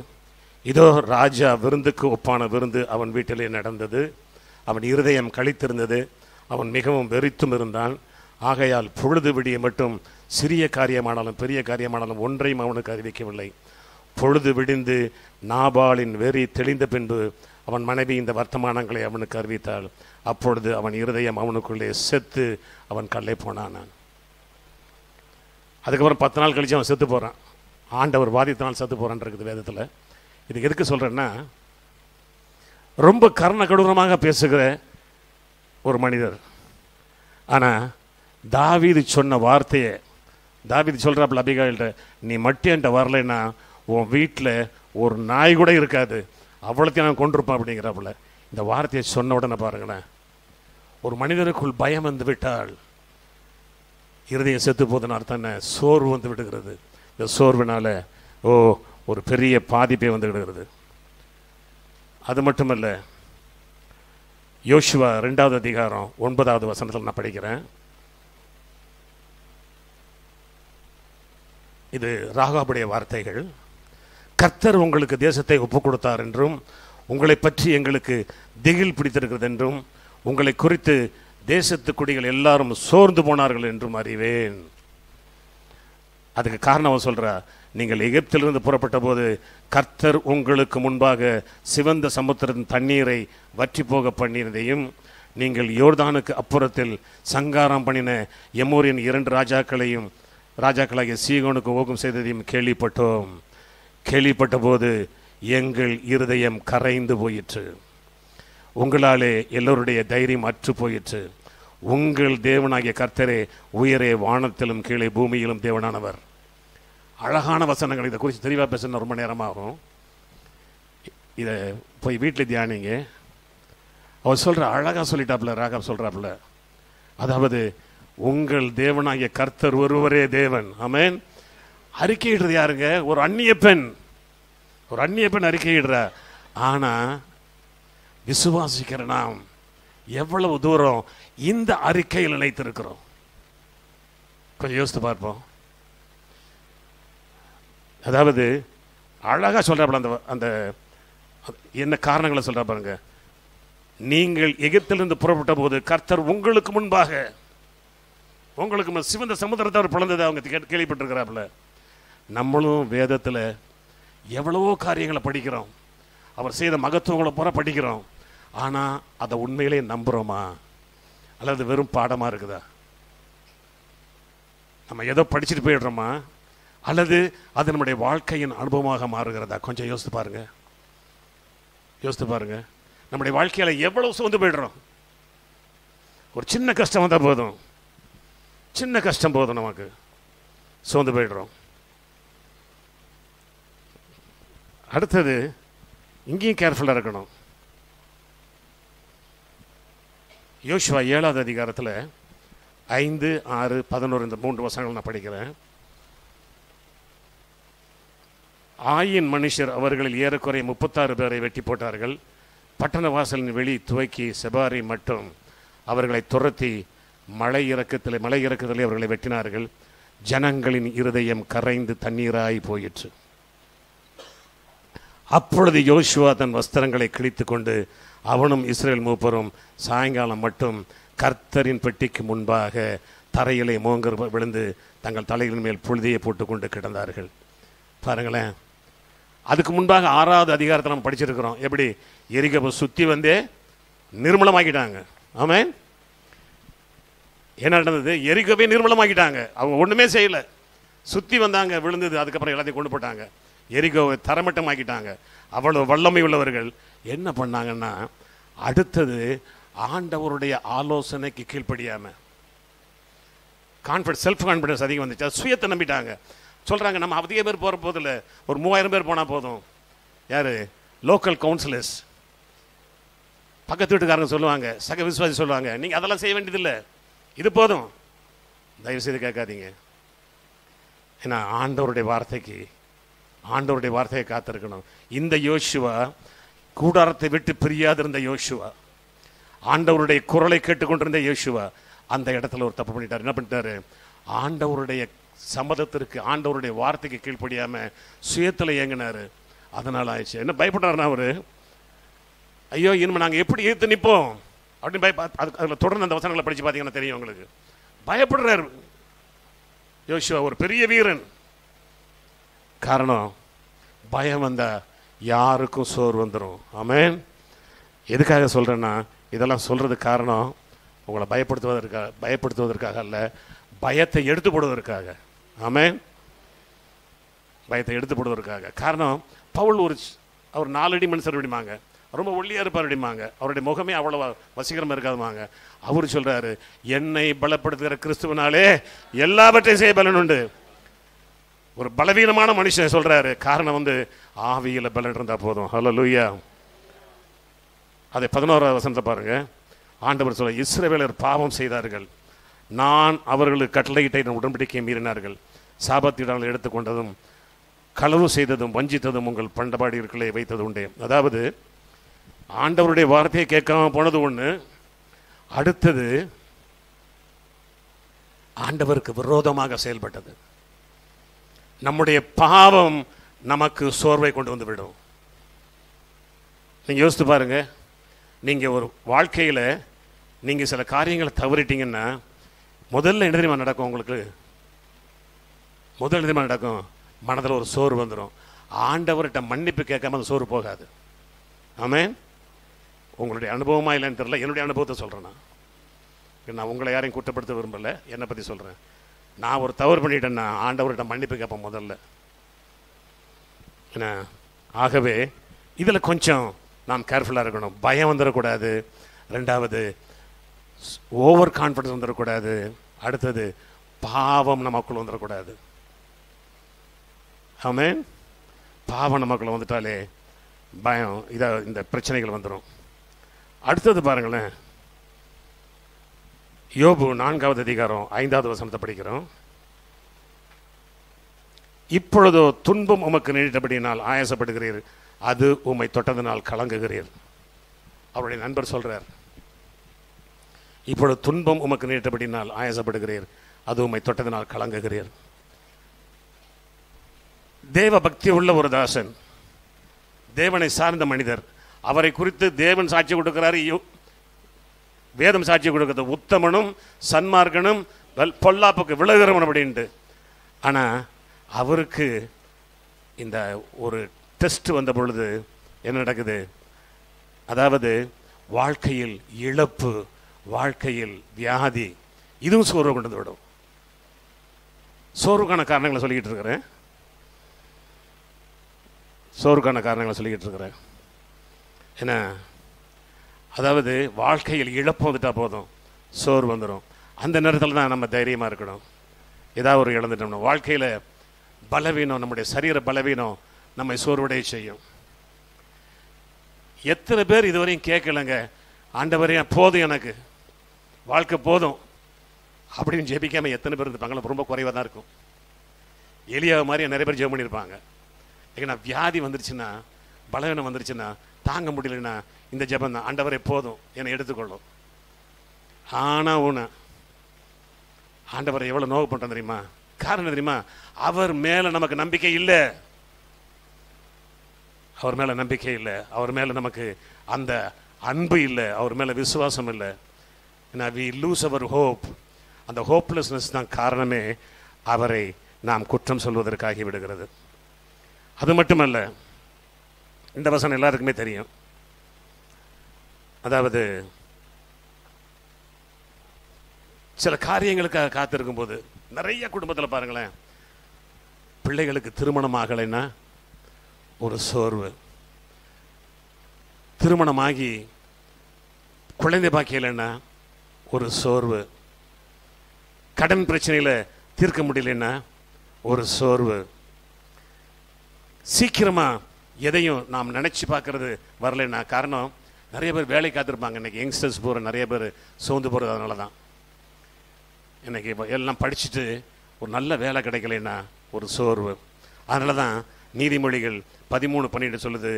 இதோ ராஜா விருந்துக்கு ஒப்பான விருந்து அவன் வீட்டிலே நடந்தது. அவன் இருதயம் களித்திருந்தது, அவன் மிகவும் வெறித்தும் இருந்தான். ஆகையால் பொழுது விடிய மட்டும் சிறிய காரியமானாலும் பெரிய காரியமானாலும் ஒன்றையும் அவனுக்கு அறிவிக்கவில்லை. பொழுது விடிந்து நாபாலின் வெறி தெளிந்த பின்பு அவன் மனைவி இந்த வர்த்தமானங்களை அவனுக்கு அறிவித்தாள். அப்பொழுது அவன் இருதயம் அவனுக்குள்ளே செத்து அவன் கல்லை போனான். அதுக்கப்புறம் 10 நாள் கழிச்சு அவன் செத்து போகிறான். ஆண்டவர் வாதித்தனால் செத்து போகிறான் இருக்குது வேதத்தில். இதுக்கு எதுக்கு சொல்கிறேன்னா, ரொம்ப கர்ண கடூரமாக பேசுகிற ஒரு மனிதர். ஆனால் தாவீது சொன்ன வார்த்தையை, தாவீது சொல்கிறாப்புல அபிகாயில்கிட்ட, நீ மட்டும் என்கிட்ட வரலைன்னா உன் வீட்டில் ஒரு நாய் கூட இருக்காது, அவ்வளோத்தையும் நான் கொண்டிருப்பான் அப்படிங்கிறாப்புல. இந்த வார்த்தையை சொன்ன உடனே பாருங்களேன், ஒரு மனிதனுக்குள் பயம் வந்து விட்டால் இருதயம் செத்து போதுன்னு அர்த்தம் என்ன? சோர்வு வந்து விடுகிறது. இந்த சோர்வினால ஒரு பெரிய பாதிப்பே வந்து விடுகிறது. அது மட்டுமல்ல, யோசுவா 2வது அதிகாரம் 9வது வசனத்தில் நான் படிக்கிறேன். இது ராகாபுடைய வார்த்தைகள். கர்த்தர் உங்களுக்கு தேசத்தை ஒப்புக் கொடுத்தார் என்றும் உங்களை பற்றி எங்களுக்கு திகில் பிடித்திருக்கிறது என்றும் உங்களை குறித்து தேசத்து குடிகள் எல்லாரும் சோர்ந்து போனார்கள் என்றும் அறிவேன். அதுக்கு காரணம் சொல்றா, நீங்கள் எகிப்திலிருந்து புறப்பட்ட போது கர்த்தர் உங்களுக்கு முன்பாக சிவந்த சமுத்திரத்தின் தண்ணீரை வற்றி போக பண்ணினதையும் நீங்கள் யோர்தானுக்கு அப்புறத்தில் சங்காரம் பண்ணின எமோரியன் 2 ராஜாக்களாகிய சீகோனுக்கு ஓகம் செய்ததையும் கேள்விப்பட்டோம். கேள்விப்பட்ட போது எங்கள் இருதயம் கரைந்து போயிற்று, உங்களாலே எல்லோருடைய தைரியம் அற்று போயிற்று. உங்கள் தேவனாகிய கர்த்தரே உயரே வானத்திலும் கீழே பூமியிலும் தேவனானவர். அழகான வசனங்கள். இதை குறித்து தெளிவாக பேசணும், ரொம்ப நேரமாகும். இதை போய் வீட்டில் தியானிங்க. அவர் சொல்கிற அழகாக சொல்லிட்டாப்புல, ராகப் சொல்கிறாப்புல, அதாவது உங்கள் தேவனாகிய கர்த்தர் ஒருவரே தேவன். ஆமென். அறிக்கையிடுறது யாருங்க? ஒரு அந்நிய பெண். ஒரு அந்நிய பெண் அறிக்கையிடுறா. ஆனால் விசுவாசிக்கிற நாம் எவ்வளவு தூரம் இந்த அறிக்கையில் நிலைத்திருக்கிறோம் கொஞ்சம் யோசித்து பார்ப்போம். அதாவது அழகாக சொல்கிறாப்புல, அந்த என்ன காரணங்களை சொல்கிறா பாருங்க. நீங்கள் எகிப்திலிருந்து புறப்பட்ட போது கர்த்தர் உங்களுக்கு முன்பாக, உங்களுக்கு சிவந்த சமுத்திரத்தை அவர் பிளந்ததை அவங்க கேள்விப்பட்டிருக்கிறாப்புல. நம்மளும் வேதத்தில் எவ்வளவோ காரியங்களை படிக்கிறோம், அவர் செய்த மகத்துவங்களை பூரா படிக்கிறோம். ஆனால் அதை உண்மையிலே நம்புகிறோமா அல்லது வெறும் பாடமாக இருக்குதா? நம்ம ஏதோ படிச்சுட்டு போயிடுறோமா அல்லது அது நம்முடைய வாழ்க்கையின் அனுபவமாக மாறுகிறதா? கொஞ்சம் யோசித்து பாருங்க, யோசித்து பாருங்க. நம்முடைய வாழ்க்கையில் எவ்வளவு சோர்ந்து போயிடுறோம். ஒரு சின்ன கஷ்டம் வந்தால் போதும், சின்ன கஷ்டம் போதும் நமக்கு சோர்ந்து போயிடுறோம். அடுத்தது இங்கேயும் கேர்ஃபுல்லாக இருக்கணும். யோசுவா 7வது அதிகாரத்தில் 5, 6, 11 இந்த 3 வசனங்கள் நான் படிக்கிறேன். ஆயின் மனுஷர் அவர்களில் ஏறக்குறைய 36 பேரை வெட்டி போட்டார்கள். பட்டண வாசலின் வெளி துவக்கி செபாரி மட்டும் அவர்களை துரத்தி மலை இறக்கத்திலே அவர்களை வெட்டினார்கள். ஜனங்களின் இருதயம் கரைந்து தண்ணீராய் போயிற்று. அப்பொழுது யோசுவா தன் வஸ்திரங்களை கிழித்து கொண்டு அவனும் இஸ்ரேல் மூப்பரும் சாயங்காலம் மட்டும் கர்த்தரின் பெட்டிக்கு முன்பாக தரையிலே மோங்கர் விழுந்து தங்கள் தலைகளின் மேல் புழுதியை போட்டுக்கொண்டு கிடந்தார்கள். பாருங்களேன், அதுக்கு முன்பாக 6வது அதிகாரத்தை நம்ம படிச்சிருக்கிறோம். எப்படி எரிகோவை சுற்றி வந்தே நிர்மூலமாக்கிட்டாங்க. ஆமென். என்ன நடந்தது? எரிகோவை நிர்மூலமாக்கிட்டாங்க. அவங்க ஒன்றுமே செய்யலை, சுற்றி வந்தாங்க, விழுந்தது. அதுக்கப்புறம் எல்லாத்தையும் கொண்டு போட்டாங்க. எரிகோவை தரமட்டமாக்கிட்டாங்க. அவ்வளோ வல்லமை உள்ளவர்கள் என்ன பண்ணாங்கன்னா, அடுத்தது ஆண்டவருடைய ஆலோசனைக்கு கீழ்ப்படியாம செல்ஃப் கான்ஃபிடன்ஸ் அதிகம் வந்துச்சு. சுயத்தை நம்பிட்டாங்க. சொல்கிறாங்க, நம்ம அதிக பேர் போகிற போதில்லை, ஒரு 3000 பேர் போனால் போதும். யார்? லோக்கல் கவுன்சிலர்ஸ், பக்கத்து வீட்டுக்காரங்க சொல்லுவாங்க, சக விசுவாசி சொல்லுவாங்க, நீங்கள் அதெல்லாம் செய்ய வேண்டியதில்லை, இது போதும். தயவுசெய்து கேட்காதீங்க. ஏன்னா ஆண்டவருடைய வார்த்தையை காத்திருக்கணும். இந்த யோசுவா கூடாரத்தை விட்டு பிரியாதிருந்த யோசுவா, ஆண்டவருடைய குரலை கேட்டுக்கொண்டிருந்த யோசுவா அந்த இடத்துல ஒரு தப்பு பண்ணிட்டார். என்ன பண்ணிட்டாரு? ஆண்டவருடைய சம்மதத்திற்கு, ஆண்டவருடைய வார்த்தைக்கு கீழ்ப்படியாம சுயத்தில் இயங்கினாரு. அதனால ஆயிடுச்சு. என்ன பயப்பட்டாருன்னா அவரு, ஐயோ இனிமே நாங்கள் எப்படி எதிர்த்து நிற்போம் அப்படின்னு அதில் தொடர்ந்து அந்த வசனங்களை படித்து பார்த்தீங்கன்னா தெரியும் உங்களுக்கு. பயப்படுறாரு யோசுவா, ஒரு பெரிய வீரன். காரணம், பயம் வந்தா யாருக்கும் சோறு வந்துடும். ஆமென். எதுக்காக சொல்கிறேன்னா, இதெல்லாம் சொல்கிறது காரணம் உங்களை பயப்படுத்துவதற்காக அல்ல, பயத்தை எடுத்து போடுவதற்காக. ஆமென். பயத்தை எடுத்து போடுவதற்காக. காரணம், பவுல் அவர் 4 அடி மனுஷர் அப்படிமாங்க, ரொம்ப ஒல்லியாக இருப்பார் அப்படிமாங்க, அவருடைய முகமே அவ்வளோ வசீகரமாக இருக்காதுமாங்க. அவர் சொல்கிறாரு, என்னை பலப்படுத்துகிற கிறிஸ்துவனாலே எல்லாவற்றையும் செய்ய பலன் உண்டு. ஒரு பலவீனமான மனுஷன் சொல்கிறாரு. காரணம் ஆவியில் பலன் இருந்தால் போதும். ஹல்லேலூயா. அதை 11வது வசனத்தை பாருங்க. ஆண்டவர் சொல்ல, இஸ்ரவேலர் பாவம் செய்தார்கள், நான் அவர்களுக்கு கட்டளையிட்ட உடன்படிக்கையை மீறினார்கள், சாபத்திடாமல் எடுத்துக்கொண்டதும் களவு செய்ததும் வஞ்சித்ததும் உங்கள் பண்டபாடிகளை வைத்தது உண்டே. அதாவது ஆண்டவருடைய வார்த்தையை கேட்காம போனது ஒன்று, அடுத்தது ஆண்டவருக்கு விரோதமாக செயல்பட்டது. நம்முடைய பாவம் நமக்கு சோர்வை கொண்டு வந்து விடும். நீங்கள் யோசித்து பாருங்க, நீங்கள் ஒரு வாழ்க்கையில் நீங்கள் சில காரியங்களை தவறிட்டீங்கன்னா முதல்ல என்ன தெரியுமா நடக்கும்? உங்களுக்கு முதல்ல என்ன தெரியுமா நடக்கும்? மனதில் ஒரு சோறு வந்துடும். ஆண்டவர்கிட்ட மன்னிப்பு கேட்காம அந்த சோறு போகாது. ஆமென். உங்களுடைய அனுபவமா இல்லைன்னு தெரியல, என்னுடைய அனுபவத்தை சொல்கிறேன். நான் உங்களை யாரையும் குற்றப்படுத்த விரும்பலை, என்னை பற்றி சொல்கிறேன். நான் ஒரு தவறு பண்ணிட்டேன்னா ஆண்டவர்கிட்ட மன்னிப்பு கேட்பேன் முதல்ல. என்ன? ஆகவே இதில் கொஞ்சம் நாம் கேர்ஃபுல்லாக இருக்கணும். பயம் வந்துடக்கூடாது. 2வது ஓவர் கான்ஃபிடன்ஸ் வந்துடக்கூடாது. அடுத்தது பாவம் நமக்குள்ள வந்துடக்கூடாது. ஆமென். பாவம் நமக்குள்ள வந்துட்டாலே பயம், இந்த பிரச்சனைகள் வந்துடும். அடுத்தது பாருங்களேன், யோபு 4வது அதிகாரம் 5வது வசனத்தை படிக்கிறோம். இப்பொழுதோ துன்பம் உமக்கு நீடித்தபடியினால் ஆயாசப்படுகிறீர், அது உம்மை தொட்டதனால் கலங்குகிறீர். அவருடைய நண்பர் சொல்றார், இப்பொழுது துன்பம் உமக்கு நீடித்தபடியினால் ஆயாசப்படுகிறீர், அது உம்மை தொட்டதனால் கலங்குகிறீர். தேவ பக்தி உள்ள ஒரு தாசன், தேவனை சார்ந்த மனிதர், அவரை குறித்து தேவன் சாட்சி கொடுக்கிறாரு, வேதம் சாட்சி கொடுக்கிறது, உத்தமனும் சன்மார்க்கனும் பொல்லாப்புக்கு விலகிறவன் அப்படின்ட்டு. ஆனால் அவருக்கு இந்த ஒரு டெஸ்ட் வந்த பொழுது என்ன நடக்குது? அதாவது வாழ்க்கையில் இழப்பு, வாழ்க்கையில் வியாதி, இதுவும் சோர்வு கொண்டு வந்து விடும். சோர்வுக்கான காரணங்களை சொல்லிக்கிட்டு இருக்கிறேன். என்ன? அதாவது வாழ்க்கையில் இழப்பு வந்துட்டா போதும், சோர்வு வந்துடும். அந்த நேரத்தில் தான் நம்ம தைரியமாக இருக்கணும். ஏதாவது ஒரு இழந்துட்டோம்னா வாழ்க்கையில் பலவீனம், நம்முடைய சரீர பலவீனம் நம்மை சோர்வடைய செய்யும். எத்தனை பேர் இதுவரையும் கேட்கலங்க, ஆண்டவரே போதும் எனக்கு, வாழ்க்கை போதும் அப்படின்னு ஜெபிக்காம எத்தனை பேர் இருப்பாங்க? ரொம்ப குறைவாக தான் இருக்கும். எலியா மாதிரி நிறைய பேர் ஜெபம் பண்ணியிருப்பாங்க. ஏன்னா வியாதி வந்துருச்சுன்னா, பலவீனம் வந்துருச்சுன்னா, தாங்க முடியலன்னா இந்த ஜெபம் தான், ஆண்டவரே போதும் என்னை எடுத்துக்கொள்ளும். ஆனால் உன ஆண்டவரை எவ்வளோ நோவு பண்ணுறோம் தெரியுமா? காரணம் தெரியுமா? அவர் மேலே நமக்கு நம்பிக்கை இல்லை. அவர் மேலே நம்பிக்கை இல்லை, அவர் மேலே நமக்கு அந்த அன்பு இல்லை, அவர் மேலே விசுவாசம் இல்லை. ஏன்னா வி லூஸ் அவர் ஹோப். அந்த ஹோப்லெஸ்னஸ் தான் காரணமே அவரை நாம் குற்றம் சொல்வதற்காகி விடுகிறது. அது மட்டுமல்ல, இந்த வசனம் எல்லாருக்குமே தெரியும். அதாவது சில காரியங்களுக்காக காத்திருக்கும் போது நிறைய குடும்பத்தில் பாருங்களேன், பிள்ளைகளுக்கு திருமணம் ஆகலைன்னா ஒரு சோர்வு, திருமணமாகி குழந்தை பாக்கியலைன்னா ஒரு சோர்வு, கடன் பிரச்சனையில் தீர்க்க முடியலன்னா ஒரு சோர்வு, சீக்கிரமாக எதையும் நாம் நினச்சி பார்க்கறது வரலைன்னா. காரணம், நிறைய பேர் வேலை காத்திருப்பாங்க. இன்றைக்கி யங்ஸ்டர்ஸ் போகிற நிறைய பேர் சோர்ந்து போகிறது அதனால தான். இன்றைக்கி எல்லாம் படிச்சுட்டு ஒரு நல்ல வேலை கிடைக்கலைன்னா ஒரு சோர்வு. அதனால தான் நீதிமொழிகள் 13:12 சொல்லுது,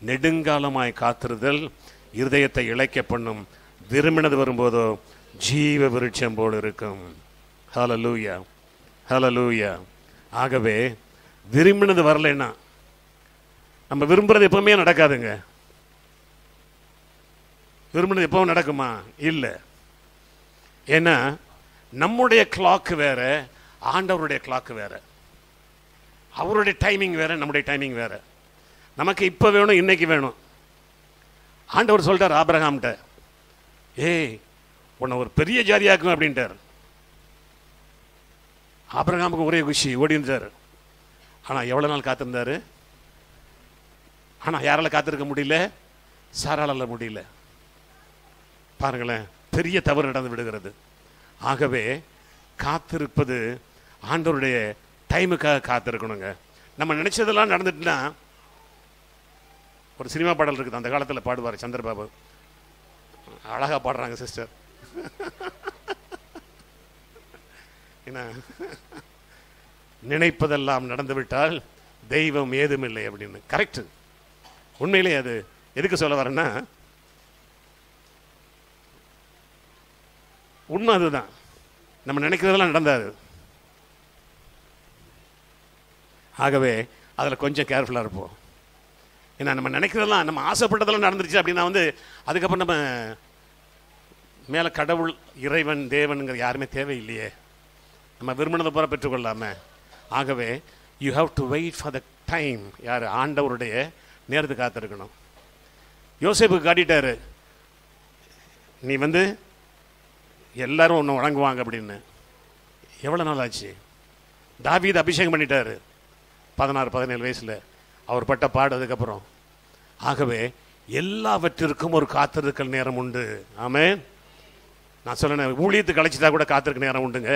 நெடுங்காலமாய் காத்திருதல் இருதயத்தை இளைக்க பண்ணும், விரும்பினது வரும்போதோ ஜீவ விருட்சம் போல் இருக்கும். ஹல்லேலூயா, ஹல்லேலூயா. ஆகவே விரும்பினது வரலைன்னா, நம்ம விரும்புறது எப்பவுமே நடக்காதுங்க. விரும்பினது எப்பவும் நடக்குமா? இல்லை. ஏன்னா நம்முடைய கிளாக்கு வேற, ஆண்டவருடைய கிளாக்கு வேற. அவருடைய டைமிங் வேற, நம்முடைய டைமிங் வேற. நமக்கு இப்போ வேணும், இன்னைக்கு வேணும். ஆண்டவர் சொல்லிட்டார் ஆபிரகாம்கிட்ட, ஏய் உன்னை ஒரு பெரிய ஜாதியாக்கும் அப்படின்ட்டார். ஆபிரகாமுக்கு ஒரே குஷி, ஓடி இருந்தார். ஆனால் எவ்வளோ நாள் காத்திருந்தாரு? ஆனால் யாரால காத்திருக்க முடியல? சாராளால முடியல. பாருங்களேன், பெரிய தவறு நடந்து விடுகிறது. ஆகவே காத்திருப்பது ஆண்டவருடைய டைமுக்காக காத்திருக்கணுங்க. நம்ம நினைச்சதெல்லாம் நடந்துட்டுனா, ஒரு சினிமா பாடல் இருக்குது, அந்த காலத்தில் பாடுவார் சந்திரபாபு, அழகா பாடுறாங்க சிஸ்டர். என்ன, நினைப்பதெல்லாம் நடந்துவிட்டால் தெய்வம் ஏதுமில்லை அப்படின்னு. கரெக்ட். உண்மையிலே அது எதுக்கு சொல்ல வரேன்னா, உண்மை அதுதான். நம்ம நினைக்கிறதெல்லாம் நடந்தாது. ஆகவே அதில் கொஞ்சம் கேர்ஃபுல்லாக இருப்போம். ஏன்னா நம்ம நினைக்கிறதெல்லாம், நம்ம ஆசைப்பட்டதெல்லாம் நடந்துருச்சு அப்படின்னா அதுக்கப்புறம் நம்ம மேலே கடவுள், இறைவன், தேவனுங்கிற யாருமே தேவையில்லையே. நம்ம விரும்பினதை போல பெற்றுக்கொள்ளாம. ஆகவே you have to wait for the time. யார்? ஆண்டவருடைய நேரத்தை காத்திருக்கணும். யோசேப்புக்கு காட்டிட்டாரு, நீ எல்லாரும் ஒன்று வணங்குவாங்க அப்படின்னு. எவ்வளோ நாள் ஆச்சு? தாவீது அபிஷேகம் பண்ணிட்டாரு 16-17 வயசில், அவர் பட்ட பாடு அதுக்கப்புறம். ஆகவே எல்லாவற்றிற்கும் ஒரு காத்திருக்கல் நேரம் உண்டு. ஆமென். நான் சொல்லேன், ஊழியத்துக்கு அழைச்சிட்டா கூட காத்திருக்க நேரம் உண்டுங்க.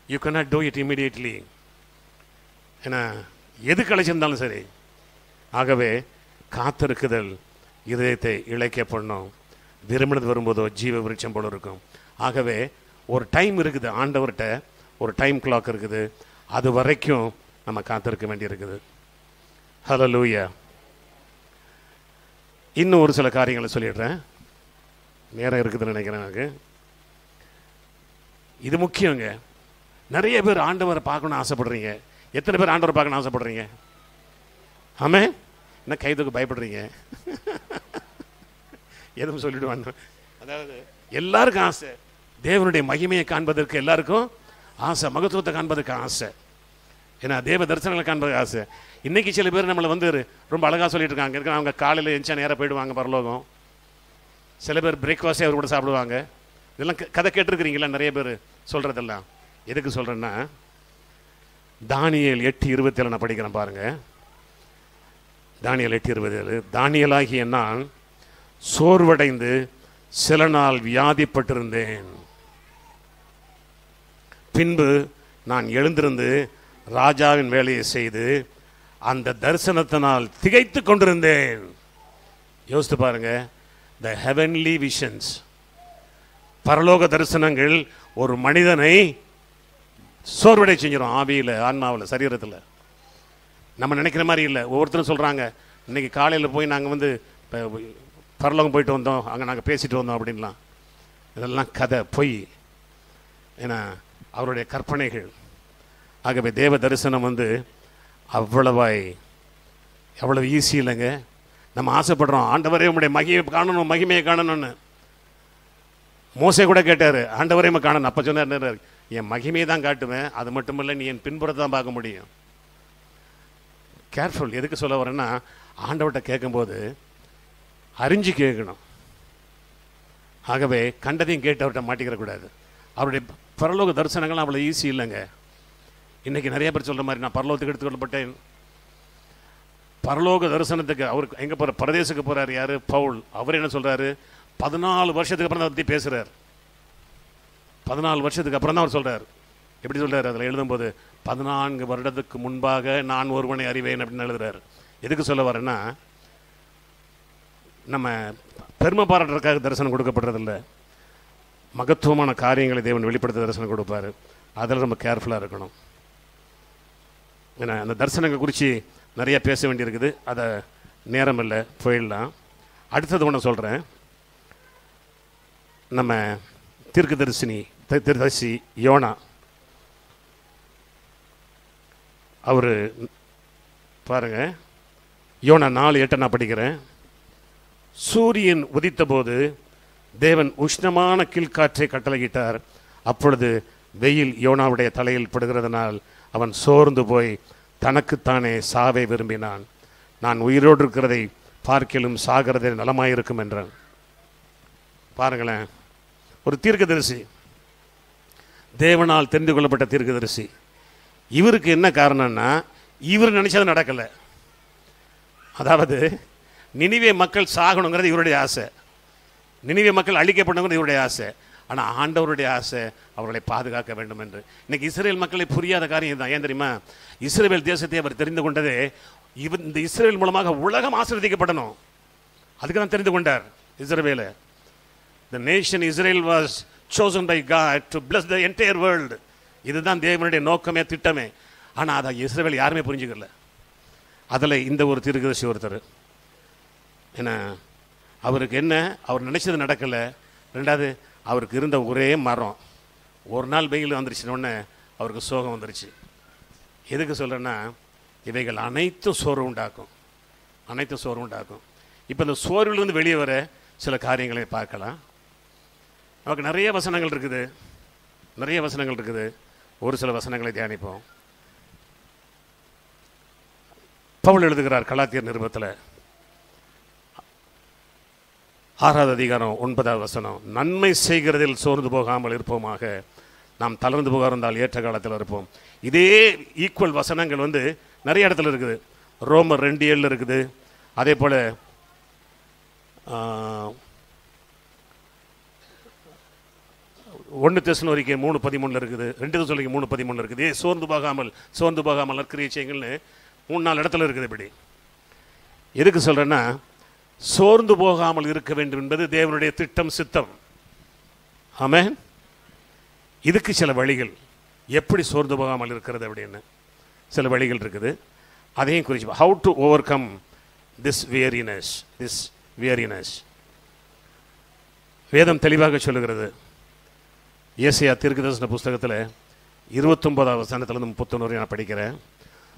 You cannot do it immediately. ஏன்னா எதுக்கு அழைச்சிருந்தாலும் சரி. ஆகவே காத்திருக்குதல் இதயத்தை இளைக்க பண்ணும், விரும்பினது வரும்போதோ ஜீவ விருட்சம் போல இருக்கும். ஆகவே ஒரு டைம் இருக்குது, ஆண்டவர்கிட்ட ஒரு டைம் கிளாக் இருக்குது. அது வரைக்கும் நம்ம காத்திருக்க வேண்டியிருக்குது. ஹல்லேலூயா. இன்னும் ஒரு சில காரியங்களை சொல்லிடுறேன், நேரம் இருக்குதுன்னு நினைக்கிறேன் எனக்கு. இது முக்கியங்க. நிறைய பேர் ஆண்டவரை பார்க்கணும்னு ஆசைப்படுறீங்க. எத்தனை பேர் ஆண்டவரை பார்க்கணும்னு ஆசைப்படுறீங்க? ஆமே. என்ன கைதுக்கு பயப்படுறீங்க? எதுவும் சொல்லிடுவாங்க. அதாவது எல்லாருக்கும் ஆசை, தேவனுடைய மகிமையை காண்பதற்கு எல்லாருக்கும் ஆசை, மகத்துவத்தை காண்பதற்கு ஆசை. ஏன்னா தேவ தரிசனங்களை காண்பதற்கு ஆசை. இன்னைக்கு சில பேர் நம்மளை ரொம்ப அழகாக சொல்லிட்டு இருக்காங்க. அவங்க காலையில் எந்திரிச்சா நேராக போயிடுவாங்க பரலோகம். சில பேர் பிரேக்ஃபாஸ்டே அவர் கூட சாப்பிடுவாங்க. இதெல்லாம் கதை கேட்டிருக்கிறீங்களா? நிறைய பேர் சொல்கிறதெல்லாம். எதுக்கு சொல்கிறேன்னா, தானியேல் 8:27 நான் படிக்கிறேன் பாருங்க. தானியேல் 8:27, தானியேலாகிய நான் சோர்வடைந்து சில நாள் வியாதிப்பட்டிருந்தேன். பின்பு நான் எழுந்திருந்து ராஜாவின் வேலையை செய்து அந்த தரிசனத்தினால் திகைத்து கொண்டிருந்தேன். யோசித்து பாருங்க, த ஹெவன்லி விஷன்ஸ். பரலோக தரிசனங்கள் ஒரு மனிதனை சோர்வடை செஞ்சிடும், ஆவியில், ஆன்மாவில், சரீரத்தில். நம்ம நினைக்கிற மாதிரி இல்லை. ஒவ்வொருத்தரும் சொல்கிறாங்க, இன்றைக்கி காலையில் போய் நாங்கள் வந்து பரலோகம் போயிட்டு வந்தோம், அங்கே நாங்கள் பேசிட்டு வந்தோம் அப்படின்லாம். இதெல்லாம் கதை, பொய். ஏன்னா அவருடைய கற்பனைகள். ஆகவே தேவ தரிசனம் வந்து அவ்வளவு ஈஸி இல்லைங்க. நம்ம ஆசைப்படுறோம், ஆண்டவரே உங்களுடைய மகிமையை காணணும்னு. மோசே கூட கேட்டார், ஆண்டவரே காணணும். அப்போ சொன்னார், என் மகிமையை தான் காட்டுவேன், அது மட்டும் இல்லை, நீ என் பின்புறத்தை தான் பார்க்க முடியும். கேர்ஃபுல். எதுக்கு சொல்ல வரேன்னா, ஆண்டவர்கிட்ட கேட்கும்போது அறிஞ்சு கேட்கணும். ஆகவே கண்டதையும் கேட்டு அவர்கிட்ட மாட்டிக்கிறக்கூடாது. அவருடைய பரலோக தரிசனங்கள்லாம் அவ்வளோ ஈஸி இல்லைங்க. இன்றைக்கி நிறைய பேர் சொல்கிற மாதிரி, நான் பரலோகத்துக்கு எடுத்துக்கொள்ளப்பட்டேன். பரலோக தரிசனத்துக்கு அவருக்கு எங்கே போகிற, பரதேசுக்கு போகிறார். யார்? பவுல். அவர் என்ன சொல்கிறாரு? 14 வருஷத்துக்கு அப்புறம் தான் அதை பற்றி பேசுகிறார். 14 வருஷத்துக்கு அப்புறம் தான் அவர் சொல்கிறார். எப்படி சொல்கிறார்? அதில் எழுதும்போது 14 வருடத்துக்கு முன்பாக நான் ஒருவனை அறிவேன் அப்படின்னு எழுதுறாரு. எதுக்கு சொல்ல வரேன்னா, நம்ம பெருமை பாராட்டுறதுக்காக தரிசனம் கொடுக்கப்படுறதில்லை. மகத்துவமான காரியங்களை தேவன் வெளிப்படுத்த தரிசனம் கொடுப்பார். அதில் நம்ம கேர்ஃபுல்லாக இருக்கணும். ஏன்னா அந்த தரிசனங்களை குறித்து நிறைய பேச வேண்டியிருக்குது. அதை நேரம் இல்லை, போயிடலாம். அடுத்தது ஒன்று சொல்கிறேன். நம்ம தீர்க்கதரிசி யோனா, அவர் பாருங்க, யோனா 4:8 நான் படிக்கிறேன். சூரியன் உதித்த போது தேவன் உஷ்ணமான கீழ்காற்றை கட்டளையிட்டார். அப்பொழுது வெயில் யோனாவுடைய தலையில் படுகிறதுனால் அவன் சோர்ந்து போய் தனக்குத்தானே சாவை விரும்பினான். நான் உயிரோடு இருக்கிறதை பார்க்கிலும் சாகிறதே நலமாயிருக்கும் என்றான். பாருங்களேன், ஒரு தீர்க்கதரிசி, தேவனால் தெரிந்து கொள்ளப்பட்ட தீர்க்கதரிசி. இவருக்கு என்ன காரணம்னா, இவர் நினைச்சது நடக்கலை. அதாவது நினிவே மக்கள் சாகணுங்கிறது இவருடைய ஆசை, நினிவே மக்கள் அழிக்கப்படணுங்கிறது இவருடைய ஆசை. ஆனால் ஆண்டவருடைய ஆசை அவர்களை பாதுகாக்க வேண்டும் என்று. இன்னைக்கு இஸ்ரேல் மக்களை புரியாத காரியம் தான். ஏன் தெரியுமா? இஸ்ரேல் தேசத்தை அவர் தெரிந்து கொண்டதே இந்த இஸ்ரேல் மூலமாக உலகம் ஆசீர்வதிக்கப்படணும். அதுக்கு தான் தெரிந்து கொண்டார் இஸ்ரவேலை. The nation Israel was chosen by God to bless the entire world. இதுதான் தேவனுடைய நோக்கமே, திட்டமே. ஆனால் அதை இஸ்ரவேல் யாருமே புரிஞ்சுக்கல. அதில் இந்த ஒரு தீர்க்கதரிசி ஒருத்தர். ஏன்னா அவருக்கு என்ன, அவர் நினைச்சது நடக்கலை. ரெண்டாவது, அவருக்கு இருந்த ஒரே மரம் ஒரு நாள் வெயில் வந்துருச்சுன்னொடனே அவருக்கு சோகம் வந்துருச்சு. எதுக்கு சொல்கிறேன்னா, இவைகள் அனைத்தும் சோர்வு உண்டாக்கும், அனைத்தும் சோர்வு உண்டாக்கும். இப்போ இந்த சோர்விலிருந்து வெளியே வர சில காரியங்களை பார்க்கலாம். நமக்கு நிறைய வசனங்கள் இருக்குது, நிறைய வசனங்கள் இருக்குது. ஒரு சில வசனங்களை தியானிப்போம். பவுல் எழுதுகிறார் கலாத்தியர் நிருபத்தில் 6வது அதிகாரம் 9வது வசனம். நன்மை செய்கிறதில் சோர்ந்து போகாமல் இருப்போமாக, நாம் தளர்ந்து போக இருந்தால் ஏற்ற காலத்தில் இருப்போம். இதே ஈக்குவல் வசனங்கள் வந்து நிறைய இடத்துல இருக்குது. ரோமர் 2:7 இருக்குது. அதே போல் 1 தெசலோனிக்கேயர் 3:13 இருக்குது. 2 தெசலோனிக்கேயர் 3:13 இருக்குது. சோர்ந்து போகாமல் நற்கிரியை செய்யுங்கள்னு 3-4 இடத்துல இருக்குது. இப்படி எதுக்கு சொல்கிறேன்னா, சோர்ந்து போகாமல் இருக்க வேண்டும் என்பது தேவனுடைய திட்டம், சித்தம். ஆமென். இதுக்கு சில வழிகள், எப்படி சோர்ந்து போகாமல் இருக்கிறது அப்படின்னு சில வழிகள் இருக்குது. அதையும் குறித்து, how to overcome this weariness. வேதம் தெளிவாக சொல்லுகிறது. ஏசாயா தீர்க்கதரிசன புஸ்தகத்தில் 29வது வசனத்திலிருந்து 31 வரை நான் படிக்கிறேன்.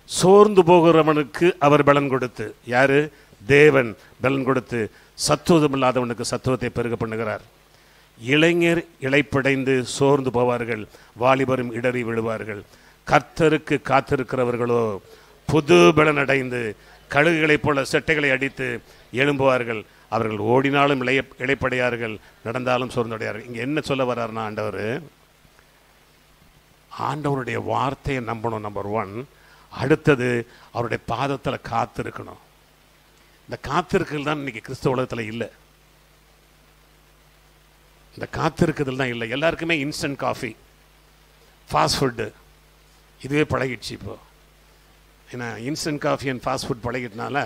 சோர்ந்து போகிறவனுக்கு அவர் பலன் கொடுத்து, யாரு? தேவன் பலன் கொடுத்து சத்துவம் இல்லாதவனுக்கு சத்துவத்தை பெருக பண்ணுகிறார். இளைஞர் இளைப்படைந்து சோர்ந்து போவார்கள், வாலிபரும் இடறி விழுவார்கள். கர்த்தருக்கு காத்திருக்கிறவர்களோ புது பலன் அடைந்து கழுகுகளைப் போல செட்டைகளை அடித்து எழும்புவார்கள். அவர்கள் ஓடினாலும் இளைப்படையார்கள், நடந்தாலும் சோர்ந்தடையார்கள். இங்கே என்ன சொல்ல வர்றாருன்னா, ஆண்டவருடைய வார்த்தையை நம்பணும், நம்பர் 1. அடுத்தது, அவருடைய பாதத்தில் காத்திருக்கணும். இந்த காத்திருக்கள் தான் இன்னைக்கு கிறிஸ்தவ உலகத்தில் இல்லை. இந்த காத்திருக்குதல் தான் இல்லை. எல்லாருக்குமே இன்ஸ்டன்ட் காஃபி, ஃபாஸ்ட் ஃபுட்டு, இதுவே பழகிடுச்சு இப்போ. ஏன்னா instant coffee and fast food பழகிட்டனால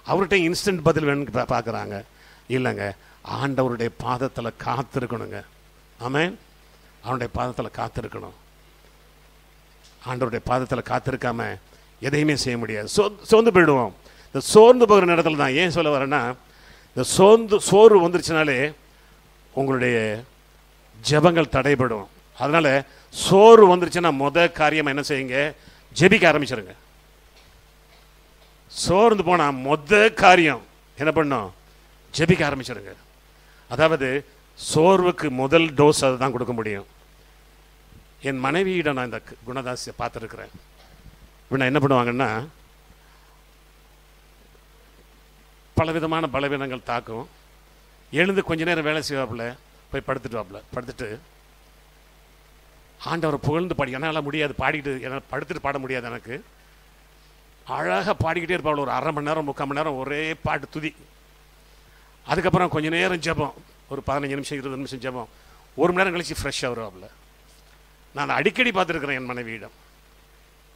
அவர்கிட்ட இன்ஸ்டன்ட் பதில் வேணும்னு பார்க்குறாங்க. இல்லைங்க, ஆண்டவருடைய பாதத்தில் காத்திருக்கணுங்க. ஆமென். அவனுடைய பாதத்தில் காத்திருக்கணும். ஆண்டவருடைய பாதத்தில் காத்திருக்காம எதையுமே செய்ய முடியாது. சோர்ந்து போயிடுவோம். இந்த சோர்ந்து போகிற நேரத்தில் தான் ஏன் சொல்ல வரேன்னா, இந்த சோர்வு வந்துருச்சுனாலே உங்களுடைய ஜெபங்கள் தடைபடும். அதனால சோர்வு வந்துருச்சுன்னா காரியம் என்ன செய்யுங்க, ஜெபிக்க ஆரம்பிச்சிருங்க. சோர்ந்து போனா காரியம் என்ன பண்ணும், ஜெபிக்க ஆரம்பிச்சிருங்க. அதாவது சோர்வுக்கு முதல் டோஸ் அதுதான் கொடுக்க முடியும். என் மனைவியிடம் நான் இந்த குணதாசியை பார்த்துருக்கிறேன். இவனை என்ன பண்ணுவாங்கன்னா, பலவிதமான பலவீனங்கள் தாக்கும். எழுந்து கொஞ்ச நேரம் வேலை செய்வாப்புல, போய் படுத்துட்டு ஆண்டவரை புகழ்ந்து பாடி, என்னால் முடியாது பாடிக்கிட்டு, என்னால் படுத்துட்டு பாட முடியாது எனக்கு, அழகாக பாடிக்கிட்டே இருப்பாள். ஒரு 1/2 மணி நேரம் 3/4 மணி நேரம் ஒரே பாட்டு துதி. அதுக்கப்புறம் கொஞ்சம் நேரம் ஜெபம், ஒரு 15 நிமிஷம் 20 நிமிஷம் ஜெபம். 1 மணி நேரம் கழிச்சு ஃப்ரெஷ்ஷாக வருவாப்புல. நான் அடிக்கடி பார்த்துருக்குறேன் என் மனைவியிடம்.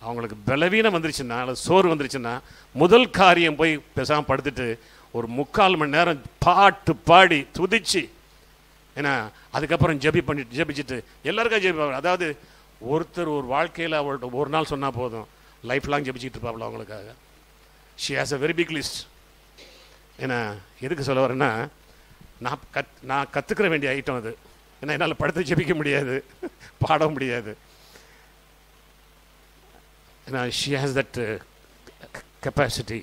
அவங்களுக்கு பலவீனம் வந்துருச்சுன்னா, அல்லது சோறு வந்துருச்சுன்னா, முதல் காரியம் போய் பேசாமல் படுத்துட்டு ஒரு 3/4 மணி நேரம் பாட்டு பாடி துதிச்சு, ஏன்னா அதுக்கப்புறம் ஜெபிச்சுட்டு எல்லாருக்கும் ஜெபிப்பாங்க. அதாவது ஒருத்தர் ஒரு வாழ்க்கையில் அவள்கிட்ட ஒரு நாள் சொன்னால் போதும், லைஃப் லாங் ஜெபிச்சுட்டு இருப்பாள் அவங்களுக்காக. She has a very big list. ஏன்னா எதுக்கு சொல்ல வரேன்னா, நான் கற்றுக்கிற வேண்டிய ஐட்டம் அது. ஏன்னா என்னால் படுத்து ஜெபிக்க முடியாது, பாட முடியாது. ஏன்னா ஷி ஹாஸ் தட் கெப்பாசிட்டி.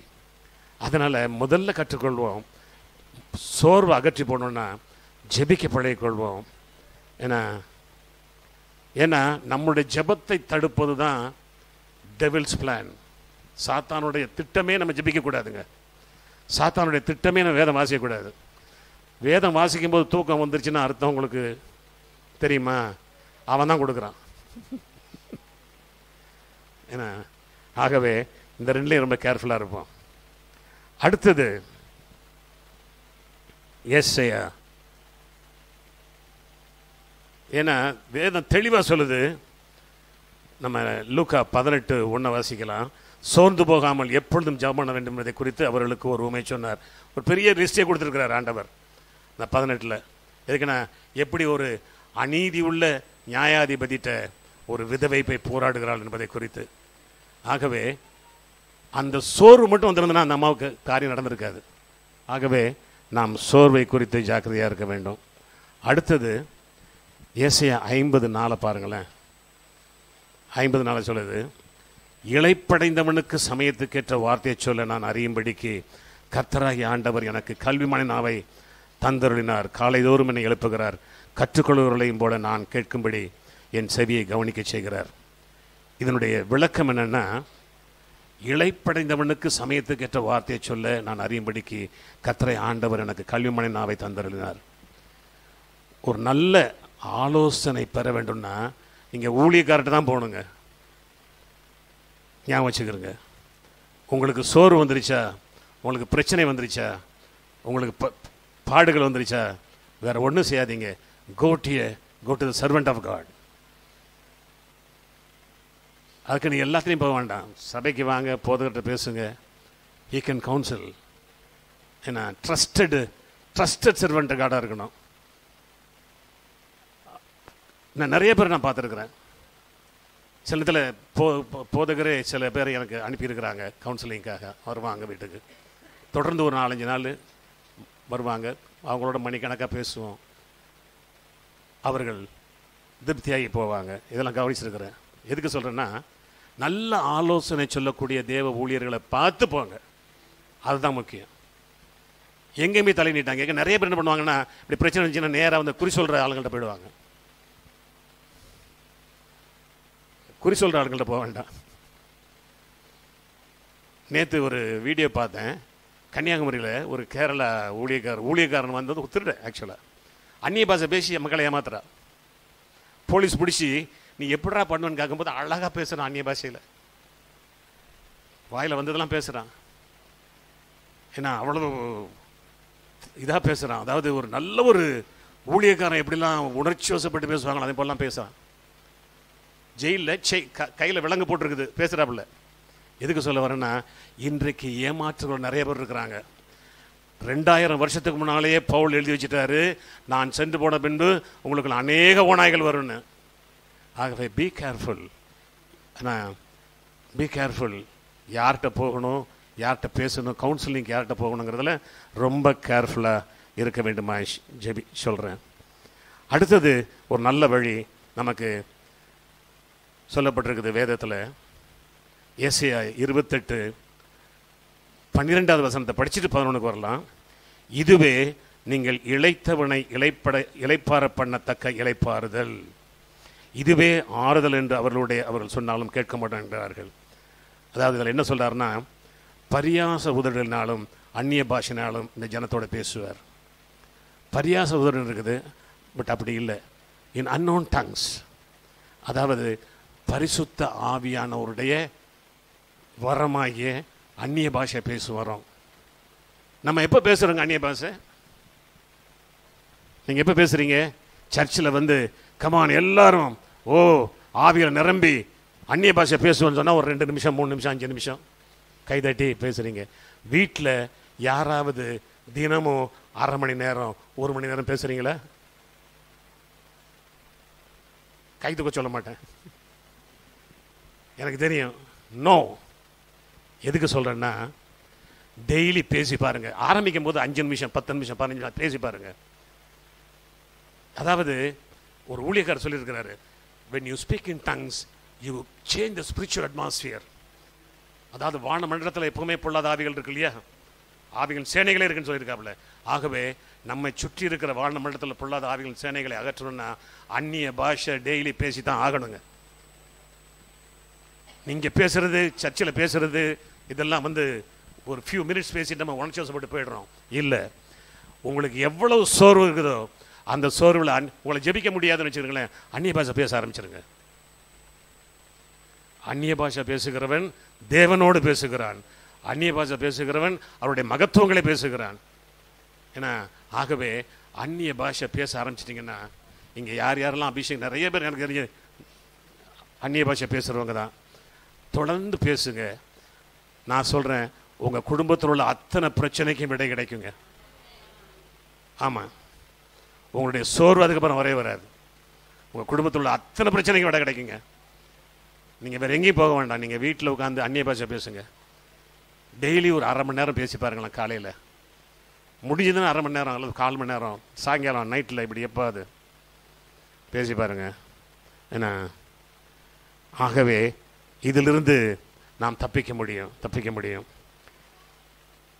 அதனால் முதல்ல கற்றுக்கொள்வோம், சோர்வை அகற்றி போனோன்னா ஜெபிக்க பழகிக்கொள்வோம். ஏன்னா நம்முடைய ஜெபத்தை தடுப்பது தான் டெவில்ஸ் பிளான். சாத்தானுடைய திட்டமே நம்ம ஜெபிக்கக்கூடாதுங்க. சாத்தானுடைய திட்டமே நம்ம வேதம் வாசிக்கக்கூடாது. வேதம் வாசிக்கும் போது தூக்கம் வந்துருச்சுன்னா அர்த்தம் உங்களுக்கு தெரியுமா, அவன் தான் கொடுக்குறான். ஏன்னா ஆகவே இந்த ரெண்டுலேயும் ரொம்ப கேர்ஃபுல்லாக இருப்போம். அடுத்தது ஏசாயா. ஏன்னா வேதம் தெளிவாக சொல்லுது. நம்ம லூக்கா 18:1 வாசிக்கலாம். சோர்ந்து போகாமல் எப்பொழுதும் ஜெபம் பண்ண வேண்டும் என்பதை குறித்து அவர்களுக்கு ஒரு உண்மை சொன்னார். ஒரு பெரிய லிஸ்டே கொடுத்துருக்கிறார் ஆண்டவர் இந்த 18. எதுக்குன்னா, எப்படி ஒரு அநீதி உள்ள நியாயாதிபதிட்ட ஒரு விதவை போய் போராடுகிறாள் என்பதை குறித்து. ஆகவே அந்த சோர்வு மட்டும் வந்திருந்தனா அந்த அம்மாவுக்கு காரியம் நடந்திருக்காது. ஆகவே நாம் சோர்வை குறித்து ஜாக்கிரதையாக இருக்க வேண்டும். அடுத்தது ஏசாயா 50:4 பாருங்களேன். 50:4 சொல்லுது, இளைப்படைந்தவனுக்கு சமயத்துக்கேற்ற வார்த்தையை சொல்ல நான் அறியும்படிக்கு கர்த்தராகிய ஆண்டவர் எனக்கு கல்விமான நாவை தந்தருளினார். காலைதோறும் என்னை எழுப்புகிறார். கற்றுக்கொள்வர்களையும் போல நான் கேட்கும்படி என் செவியை கவனிக்க செய்கிறார். இதனுடைய விளக்கம் என்னென்னா, இளைப்படைந்தவனுக்கு சமயத்துக்கேற்ற வார்த்தையை சொல்ல நான் அறியும்படிக்கு கர்த்தரை ஆண்டவர் எனக்கு கல்விமான நாவை தந்தருளினார். ஒரு நல்ல ஆலோசனை பெற வேண்டும்னா நீங்கள் ஊழியக்கார்ட்ட தான் போகணுங்க. ஞாபகம் வச்சுக்கிறங்க. உங்களுக்கு சோறு வந்துருச்சா, உங்களுக்கு பிரச்சனை வந்துருச்சா, உங்களுக்கு பாடுகள் வந்துருச்சா, வேறு ஒன்றும் செய்யாதீங்க. go to the servant of God. அதுக்கு நீ எல்லாத்துலேயும் போக வேண்டாம். சபைக்கு வாங்க, போதகர்கிட்ட பேசுங்க. he can counsel. ஏன்னா ட்ரஸ்டட் சர்வெண்ட் கார்டாக இருக்கணும். நான் நிறைய பேர் நான் பார்த்துருக்குறேன். சில இதில் போதகரே சில பேர் எனக்கு அனுப்பியிருக்கிறாங்க கவுன்சிலிங்காக. வருவாங்க வீட்டுக்கு, தொடர்ந்து ஒரு 4-5 நாள் வருவாங்க. அவங்களோட மணிக்கணக்காக பேசுவோம். அவர்கள் திருப்தியாகி போவாங்க. இதெல்லாம் கவனிச்சிருக்கிறேன். எதுக்கு சொல்கிறேன்னா, நல்ல ஆலோசனை சொல்லக்கூடிய தேவ ஊழியர்களை பார்த்து போங்க. அதுதான் முக்கியம். எங்கேயுமே தலை நீட்டாங்க. எங்கே நிறைய பேர் என்ன பண்ணுவாங்கன்னா, இப்படி பிரச்சனை இருந்துச்சுன்னா நேராக வந்து குறி சொல்கிற ஆளுங்கள்ட்ட போயிடுவாங்க. குறி சொல்கிற ஆளுங்கள்ட்ட போக வேண்டாம். நேற்று ஒரு வீடியோ பார்த்தேன். கன்னியாகுமரியில் ஒரு கேரளா ஊழியக்காரன் வந்தது திருட. ஆக்சுவலாக அந்நிய பாஷை பேசி மக்களை ஏமாத்துறா. போலீஸ் பிடிச்சி நீ எப்படா பண்ணுவேன்னு கேட்கும்போது அழகாக பேசுகிறான். அந்நிய பாஷையில் வாயில் வந்ததெல்லாம் பேசுகிறான். ஏன்னா அவ்வளவு இதாக பேசுகிறான். அதாவது ஒரு நல்ல ஒரு ஊழியக்காரன் எப்படிலாம் உணர்ச்சி வசப்பட்டு பேசுவாங்களோ அதே போலலாம் பேசுகிறான். ஜெயிலில் கையில் விலங்கு போட்டிருக்குது, பேசுகிறாப்புல. எதுக்கு சொல்ல வரேன்னா, இன்றைக்கு ஏமாற்றுகள் நிறைய பேர் இருக்கிறாங்க. 2000 வருஷத்துக்கு முன்னாலேயே பவுல் எழுதி வச்சுட்டாரு, நான் சென்று போன பின்பு உங்களுக்கு அநேக ஓநாய்கள் வரும்னு. ஆகவே பி கேர்ஃபுல். ஆனால் பி கேர்ஃபுல். யார்கிட்ட போகணும், யார்கிட்ட பேசணும், கவுன்சிலிங் யார்கிட்ட போகணுங்கிறதுல ரொம்ப கேர்ஃபுல்லாக இருக்க வேண்டுமா சொல்கிறேன். அடுத்தது ஒரு நல்ல வழி நமக்கு சொல்லப்பட்டிருக்குது வேதத்தில். ஏசாயா 28:12 வசனத்தை படிச்சுட்டு 11க்கு வரலாம். இதுவே நீங்கள் இளைத்தவனை இளைப்பார பண்ணத்தக்க இளைப்பாறுதல், இதுவே ஆறுதல் என்று அவர்கள் சொன்னாலும் கேட்க மாட்டேங்கிறார்கள். அதாவது இதில் என்ன சொல்றாருன்னா, பரியாச உதடலினாலும் அந்நிய பாஷையினாலும் இந்த ஜனத்தோட பேசுவார். பரியாச உதடல் இருக்குது, பட் அப்படி இல்லை. இன் அன்னோன் டங்ஸ், அதாவது பரிசுத்த ஆவியானவருடைய வரமாகிய அந்நிய பாஷை பேசுவோம். நம்ம எப்போ பேசுகிறோங்க அந்நிய பாஷை? நீங்கள் எப்போ பேசுகிறீங்க? சர்ச்சில் வந்து கமான் எல்லாரும் ஆவியில் நிரம்பி அந்நிய பாஷை பேசுவோன்னு சொன்னால் ஒரு 2 நிமிஷம் 3 நிமிஷம் 5 நிமிஷம் கைதட்டி பேசுகிறீங்க. வீட்டில் யாராவது தினமும் 1/2 மணி நேரம் 1 மணி நேரம் பேசுகிறீங்களா? கைதுக்க சொல்ல மாட்டேன், எனக்கு தெரியும். நோ. எதுக்கு சொல்கிறேன்னா, டெய்லி பேசி பாருங்க. ஆரம்பிக்கும் போது 5 நிமிஷம் 10 நிமிஷம் 15 நிமிஷம் பேசி பாருங்க. அதாவது ஒரு ஊழியக்காரர் சொல்லியிருக்கிறாரு, when you speak in tongues you change the spiritual atmosphere. அதாவது வான மண்டலத்தில் எப்பவுமே பொல்லாத ஆவிகள் இருக்கு இல்லையா, ஆவிகள் சேனைகளே இருக்குன்னு சொல்லியிருக்காப்புல. ஆகவே நம்மை சுற்றி இருக்கிற வான மண்டலத்தில் பொல்லாத ஆவிகள் சேனைகளை அகற்றணும்னா அந்நிய பாஷை டெய்லி பேசி தான் ஆகணுங்க. நீங்கள் பேசுறது, சர்ச்சில் பேசுறது இதெல்லாம் வந்து ஒரு ஃபியூ மினிட்ஸ் பேசிட்டு நம்ம உணர்ச்சிவசப்பட்டு போயிடுறோம். இல்லை, உங்களுக்கு எவ்வளவு சோர்வு இருக்குதோ அந்த சோர்வில் உங்களை ஜெபிக்க முடியாதுன்னு வச்சுருங்களேன், அந்நிய பாஷை பேச ஆரம்பிச்சிருங்க. அந்நிய பாஷை பேசுகிறவன் தேவனோடு பேசுகிறான், அந்நிய பாஷை பேசுகிறவன் அவருடைய மகத்துவங்களை பேசுகிறான். ஏன்னா ஆகவே அந்நிய பாஷை பேச ஆரம்பிச்சிட்டிங்கன்னா, இங்கே யாரெல்லாம் அபிஷேகம், நிறைய பேர் எனக்கு தெரிஞ்ச அந்நிய பாஷை பேசுகிறவங்க தான். தொடர்ந்து பேசுங்க. நான் சொல்கிறேன், உங்கள் குடும்பத்தில் உள்ள அத்தனை பிரச்சனைக்கும் விடை கிடைக்குங்க. ஆமாம், உங்களுடைய சோர்வு அதுக்கப்புறம் வரவே வராது. உங்கள் குடும்பத்தில் உள்ள அத்தனை பிரச்சனைக்கும் விடை கிடைக்குங்க. நீங்கள் வேறு எங்கேயும் போக வேண்டாம், நீங்கள் வீட்டில் உட்காந்து அந்நிய பாஷை பேசுங்க. டெய்லி ஒரு 1/2 மணி நேரம் பேசி பாருங்களேன். காலையில் முடிஞ்சதுன்னா 1/2 மணி நேரம் அல்லது 1/4 மணி நேரம், சாயங்காலம் நைட்டில் இப்படி எப்போ அது பேசி பாருங்கள். ஏன்னா ஆகவே இதிலிருந்து நாம் தப்பிக்க முடியும்.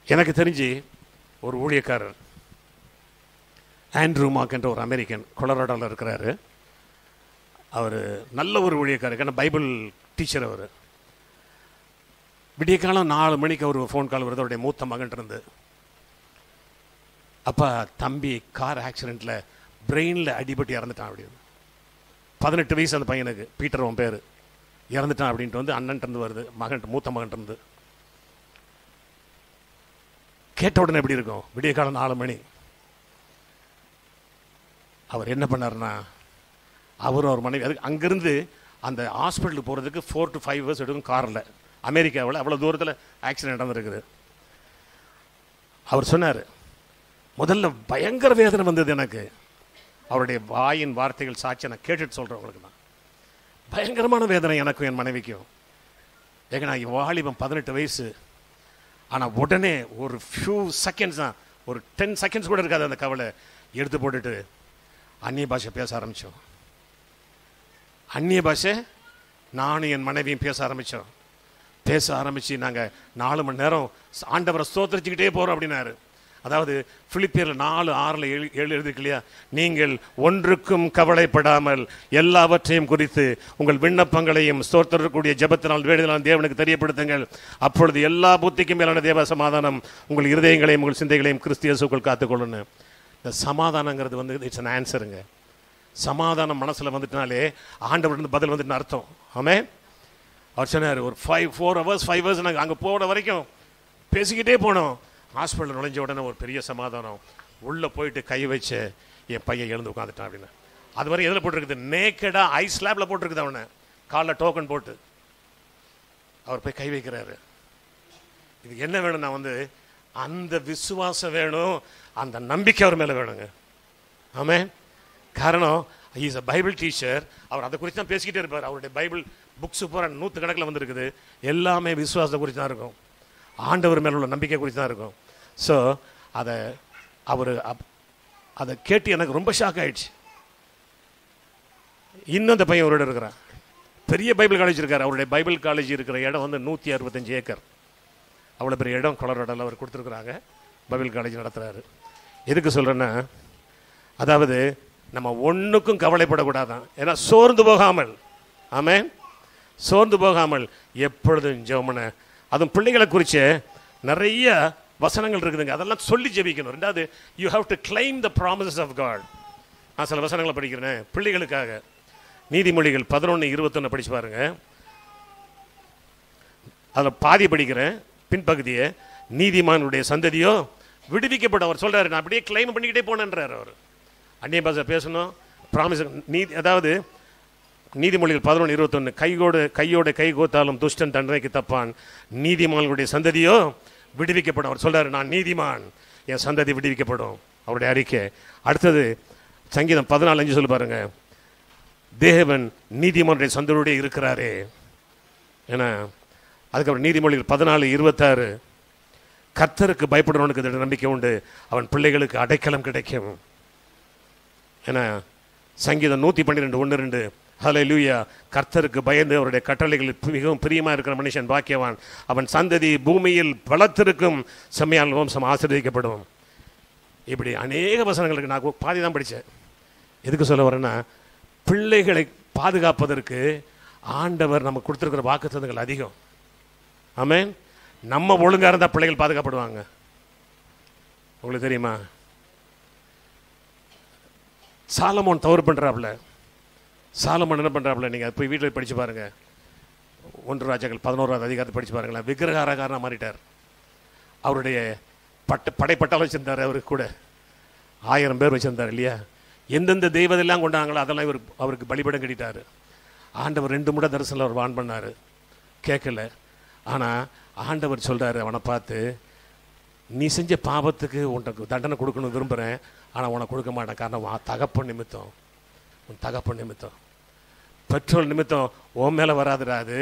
எனக்கு தெரிஞ்சு ஒரு ஊழியக்காரர் ஆண்ட்ரூ மார்க் என்ற ஒரு அமெரிக்கன், கொலராடோவில் இருக்கிறாரு. அவர் நல்ல ஒரு ஊழியக்காரர், ஏன்னா பைபிள் டீச்சர். அவர் விடிய காலம் 4 மணிக்கு அவர் ஃபோன் கால் வருது, அவருடைய மூத்த மகன் இருந்து. அப்பா தம்பி கார் ஆக்சிடெண்ட்டில் பிரெயினில் அடிபட்டு இறந்துட்டான் அப்படின்னு. 18 வயசு அந்த பையனுக்கு, பீட்டர் அவன் பேர். இறந்துட்டான் அப்படின்ட்டு வந்து அண்ணன்ட்டு வருது, மூத்த மகன் இருந்து. கேட்ட உடனே எப்படி இருக்கும்? விடிய காலம் 4 மணி. அவர் என்ன பண்ணார்னா, அவரும் அவர் மனைவி அதுக்கு அங்கேருந்து அந்த ஹாஸ்பிட்டலுக்கு போகிறதுக்கு 4 to 5 hours எடுக்கும் காரில். அமெரிக்காவில் அவ்வளோ தூரத்தில் ஆக்சிடென்ட் நடந்திருக்குது. அவர் சொன்னார், முதல்ல பயங்கர வேதனை வந்தது எனக்கு. அவருடைய வாயின் வார்த்தைகள் சாட்சி நான் கேட்டுட்டு சொல்கிறவங்களுக்கு தான். பயங்கரமான வேதனை எனக்கும் என் மனைவிக்கும். ஏன்னா வாலிபம் 18 வயசு. ஆனால் உடனே ஒரு ஃபியூ செகண்ட்ஸ் தான், ஒரு 10 செகண்ட்ஸ் கூட இருக்காது, அந்த கவலை எடுத்து போட்டுட்டு அந்நிய பாஷை பேச ஆரம்பித்தோம். அந்நிய பாஷை நானும் என் மனைவியும் பேச ஆரம்பித்து நாங்கள் 4 மணி நேரம் ஆண்டவரை ஸ்தோத்திரிச்சுக்கிட்டே போகிறோம் அப்படின்னாரு. அதாவது பிலிப்பியரில் 4:6-7 எழுதிருக்கு இல்லையா, நீங்கள் ஒன்றுக்கும் கவலைப்படாமல் எல்லாவற்றையும் குறித்து உங்கள் விண்ணப்பங்களையும் ஸ்தோத்திரக்கூடிய ஜெபத்தினால் வேண்டுதலால் தேவனுக்கு தெரியப்படுத்துங்கள். அப்பொழுது எல்லா புத்திக்கும் மேலான தேவ சமாதானம் உங்கள் இருதயங்களையும் உங்கள் சிந்தைகளையும் கிறிஸ்து இயேசுக்குள் காத்துக்கொள்ளணும். இந்த சமாதானங்கிறது வந்து இட்ஸ் அன் ஆன்சருங்க. சமாதானம் மனசில் வந்துட்டுனாலே ஆண்டவர்கிட்ட பதில் வந்துட்டுன்னு அர்த்தம். ஆமென். அவர் சொன்னார், ஒரு 4 hours 5 hours நாங்கள் அங்கே போகிற வரைக்கும் பேசிக்கிட்டே போனோம். ஹாஸ்பிட்டல் நுழைஞ்ச உடனே ஒரு பெரிய சமாதானம். உள்ளே போயிட்டு கை வச்சு என் பையன் எழுந்து உட்காந்துட்டான் அப்படின்னு. அது வரை எதில் போட்டிருக்குது? நேக்கடாக ஐஸ் ஸ்லாப்பில் போட்டிருக்குது. அவனை காலில் டோக்கன் போட்டு அவர் போய் கை வைக்கிறாரு. இது என்ன வேணும்? நான் வந்து அந்த விசுவாசம் வேணும், அந்த நம்பிக்கை அவர் மேலே வேணுங்க. ஆமென். காரணம், இஸ் அ பைபிள் டீச்சர். அவர் அதை குறித்து தான் பேசிக்கிட்டே இருப்பார். அவருடைய பைபிள் புக்ஸ் பூரா 100 கணக்கில் வந்துருக்குது. எல்லாமே விசுவாசத்தை குறித்து தான் இருக்கும், ஆண்டவர் மேலே உள்ள நம்பிக்கை குறித்து தான் இருக்கும். ஸோ அதை கேட்டு எனக்கு ரொம்ப ஷாக் ஆயிடுச்சு. இன்னும் அந்த பையன் அவரோட இருக்கிறான். பெரிய பைபிள் காலேஜ் இருக்கார். அவருடைய பைபிள் காலேஜ் இருக்கிற இடம் வந்து 165 ஏக்கர். அவ்வளோ பெரிய இடம் கொலராடோவில் அவர் கொடுத்துருக்குறாங்க. பைபிள் காலேஜ் நடத்துகிறாரு. எதுக்கு சொல்கிறேன்னா, அதாவது நம்ம ஒன்றுக்கும் கவலைப்படக்கூடாதான். ஏன்னா சோர்ந்து போகாமல், ஆமென், சோர்ந்து போகாமல் எப்பொழுதும் ஜெபம் பண்ண. அதுவும் பிள்ளைகளை குறித்து நிறைய வசனங்கள் இருக்குதுங்க. அதெல்லாம் சொல்லி ஜெபிக்கணும். ரெண்டாவது, you have to claim the promises of God. நான் சில வசனங்களை படிக்கிறேன் பிள்ளைகளுக்காக. நீதிமொழிகள் 11:21 படிச்சு பாருங்க. அதில் பாதி படிக்கிறேன், பின்பகுதியை. நீதிமானுடைய சந்ததியோ விடுவிக்கப்படும். அவர் சொல்றாரு, நான் அப்படியே கிளைம் பண்ணிக்கிட்டே போனேன்றார். அவர் அந்நிய பாஷை பேசணும், ப்ராமிஸ். அதாவது நீதிமொழிகள் 11:21, கையோட கை கோத்தாலும் துஷ்டன் தண்டனைக்கு தப்பான், நீதிமான்களுடைய சந்ததியோ விடுவிக்கப்படும். அவர் சொல்றாரு, நான் நீதிமான், என் சந்ததி விடுவிக்கப்படும். அவருடைய அறிக்கை. அடுத்தது சங்கீதம் 14:5 சொல்லி பாருங்க, தேவன் நீதிமானுடைய சந்ததியோட இருக்கிறாரே. ஏன்னா அதுக்கப்புறம் நீதிமொழிகள் 14:26, கர்த்தருக்கு பயப்படுறவனுக்கு நம்பிக்கை உண்டு, அவன் பிள்ளைகளுக்கு அடைக்கலம் கிடைக்கும். ஏன்னா சங்கீதம் 112:1-2, ஹல்லேலூயா, கர்த்தருக்கு பயந்து அவருடைய கட்டளைகள் மிகவும் பிரியமாக இருக்கிற மனுஷன் பாக்கியவான், அவன் சந்ததி பூமியில் பலத்திற்கும் செம்மையான வம்சம் ஆசீர்வதிக்கப்படும். இப்படி அநேக வசனங்களுக்கு நான் பாதி தான் படித்தேன். எதுக்கு சொல்ல வரேன்னா, பிள்ளைகளை பாதுகாப்பதற்கு ஆண்டவர் நமக்கு கொடுத்துருக்கிற வாக்குத்தத்தங்கள் அதிகம். ஆமென். நம்ம ஒழுங்காக இருந்தால் பிள்ளைகள் பாதுகாப்படுவாங்க. உங்களுக்கு தெரியுமா, சாலமோன் தவறு பண்ணுறாப்புல. சாலமோன் என்ன பண்ணுறாப்புல, நீங்கள் போய் வீட்டில் படித்து பாருங்கள். 1 ராஜாக்கள் 11வது அதிகாரத்தை படித்து பாருங்களேன். விக்கிரகாரக்காரனாக மாறிட்டார். அவருடைய படைப்பட்டால் வச்சுருந்தார். அவருக்கு கூட 1000 பேர் வச்சுருந்தார் இல்லையா. எந்தெந்த தெய்வதெல்லாம் கொண்டாங்களோ அதெல்லாம் அவருக்கு பலிபடம் கட்டிட்டார். ஆண்டவர் 2 முறை தரிசனம் அவர் வான் பண்ணார், கேட்கல. ஆனால் ஆண்டவர் சொல்கிறாரு அவனை பார்த்து, நீ செஞ்ச பாவத்துக்கு உனக்கு தண்டனை கொடுக்கணும் விரும்புகிறேன், ஆனால் உனக்கு கொடுக்க மாட்டேன். காரணம் தகப்பன் நிமித்தம், உன் தகப்பன் நிமித்தம், பெட்ரோல் நிமித்தம் உன் மேலே வராதுராது,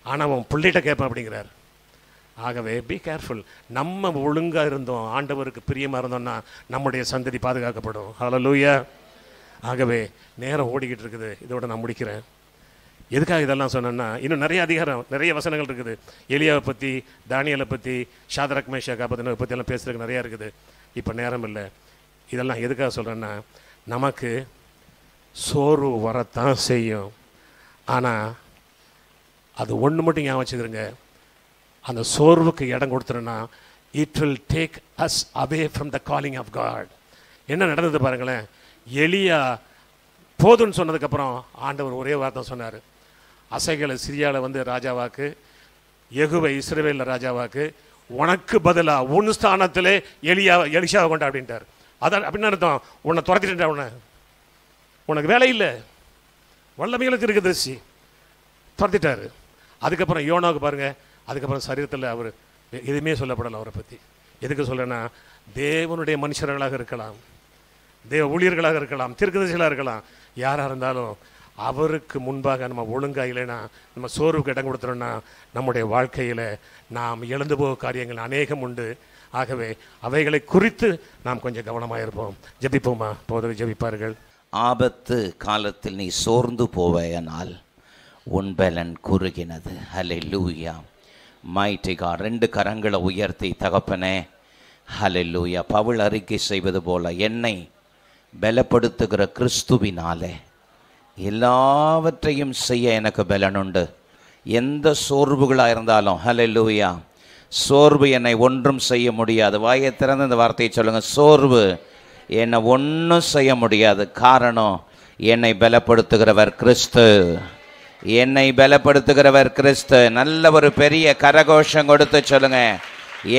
ஆனால் உன் பிள்ளைகிட்ட கேட்பேன் அப்படிங்கிறார். ஆகவே பி கேர்ஃபுல். நம்ம ஒழுங்காக இருந்தோம், ஆண்டவருக்கு பிரியமாக இருந்தோம்னா நம்முடைய சந்ததி பாதுகாக்கப்படும். ஹல்லேலூயா. ஆகவே நேரம் ஓடிக்கிட்டு இருக்குது. இதோட நான் முடிக்கிறேன். எதுக்காக இதெல்லாம் சொன்னேன்னா, இன்னும் நிறைய அதிகாரம், நிறைய வசனங்கள் இருக்குது. எலியாவை பற்றி, தானியலை பற்றி, ஷாத்ராக் மேஷாக் ஆபேத்நேகோ பற்றி எல்லாம் பேசுறதுக்கு நிறையா இருக்குது. இப்போ நேரம் இல்லை. இதெல்லாம் எதுக்காக சொல்கிறேன்னா, நமக்கு சோர்வு வரத்தான் செய்யும். ஆனால் அது ஒன்று மட்டும் ஞாபகம் வச்சுக்கிறேங்க, அந்த சோர்வுக்கு இடம் கொடுத்துருன்னா it will take us away from the calling of God. என்ன நடந்தது பாருங்களேன். எலியா போதுன்னு சொன்னதுக்கப்புறம் ஆண்டவர் ஒரே வார்த்தை சொன்னார், அசைகளை சிரியாவில் வந்து ராஜாவாக்கு, யெகூவை இஸ்ரவேலில் ராஜாவாக்கு, உனக்கு பதிலாக உன் ஸ்தானத்திலே எலிஷாவை கொண்டா அப்படின்ட்டார். அதான் அப்படின்னு அர்த்தம், உன்னை துரத்திட்டா, உனக்கு வேலை இல்லை, வல்லமைகளுக்கு இருக்கு தரிசி, துரத்திட்டாரு. அதுக்கப்புறம் யோனாவுக்கு பாருங்க, அதுக்கப்புறம் சரீரத்தில் அவர் எதுவுமே சொல்லப்படலை அவரை பற்றி. எதுக்கு சொல்கிறேன்னா, தேவனுடைய மனுஷர்களாக இருக்கலாம், தேவ ஊழியர்களாக இருக்கலாம், தீர்க்கதரிசிகளாக இருக்கலாம், யாராக இருந்தாலும் அவருக்கு முன்பாக நம்ம ஒழுங்காக இல்லைன்னா, நம்ம சோர்வுக்கு இடம் கொடுத்துறோன்னா, நம்முடைய வாழ்க்கையில் நாம் இழந்து போக காரியங்கள் அநேகம் உண்டு. ஆகவே அவைகளை குறித்து நாம் கொஞ்சம் கவனமாக இருப்போம். ஜெபிப்போமா? போதவை ஜெபிப்பார்கள். ஆபத்து காலத்தில் நீ சோர்ந்து போவேனால் உன் பலன் குறுகினது. ஹல்லேலூயா. Mighty God. 2 கரங்களை உயர்த்தி, தகப்பனே, ஹல்லேலூயா, பவுல் அறிக்கை செய்வது போல என்னை பலப்படுத்துகிற கிறிஸ்துவினாலே எல்லாவற்றையும் செய்ய எனக்கு பலனுண்டு. எந்த சோர்வுகளாக இருந்தாலும், ஹல்லேலூயா, சோர்வு என்னை ஒன்றும் செய்ய முடியாது. வாயை திறந்து இந்த வார்த்தையை சொல்லுங்கள், சோர்வு என்னை ஒன்றும் செய்ய முடியாது. காரணம், என்னை பலப்படுத்துகிறவர் கிறிஸ்து, என்னை பலப்படுத்துகிறவர் கிறிஸ்து. நல்ல ஒரு பெரிய கரகோஷம் கொடுத்து சொல்லுங்க,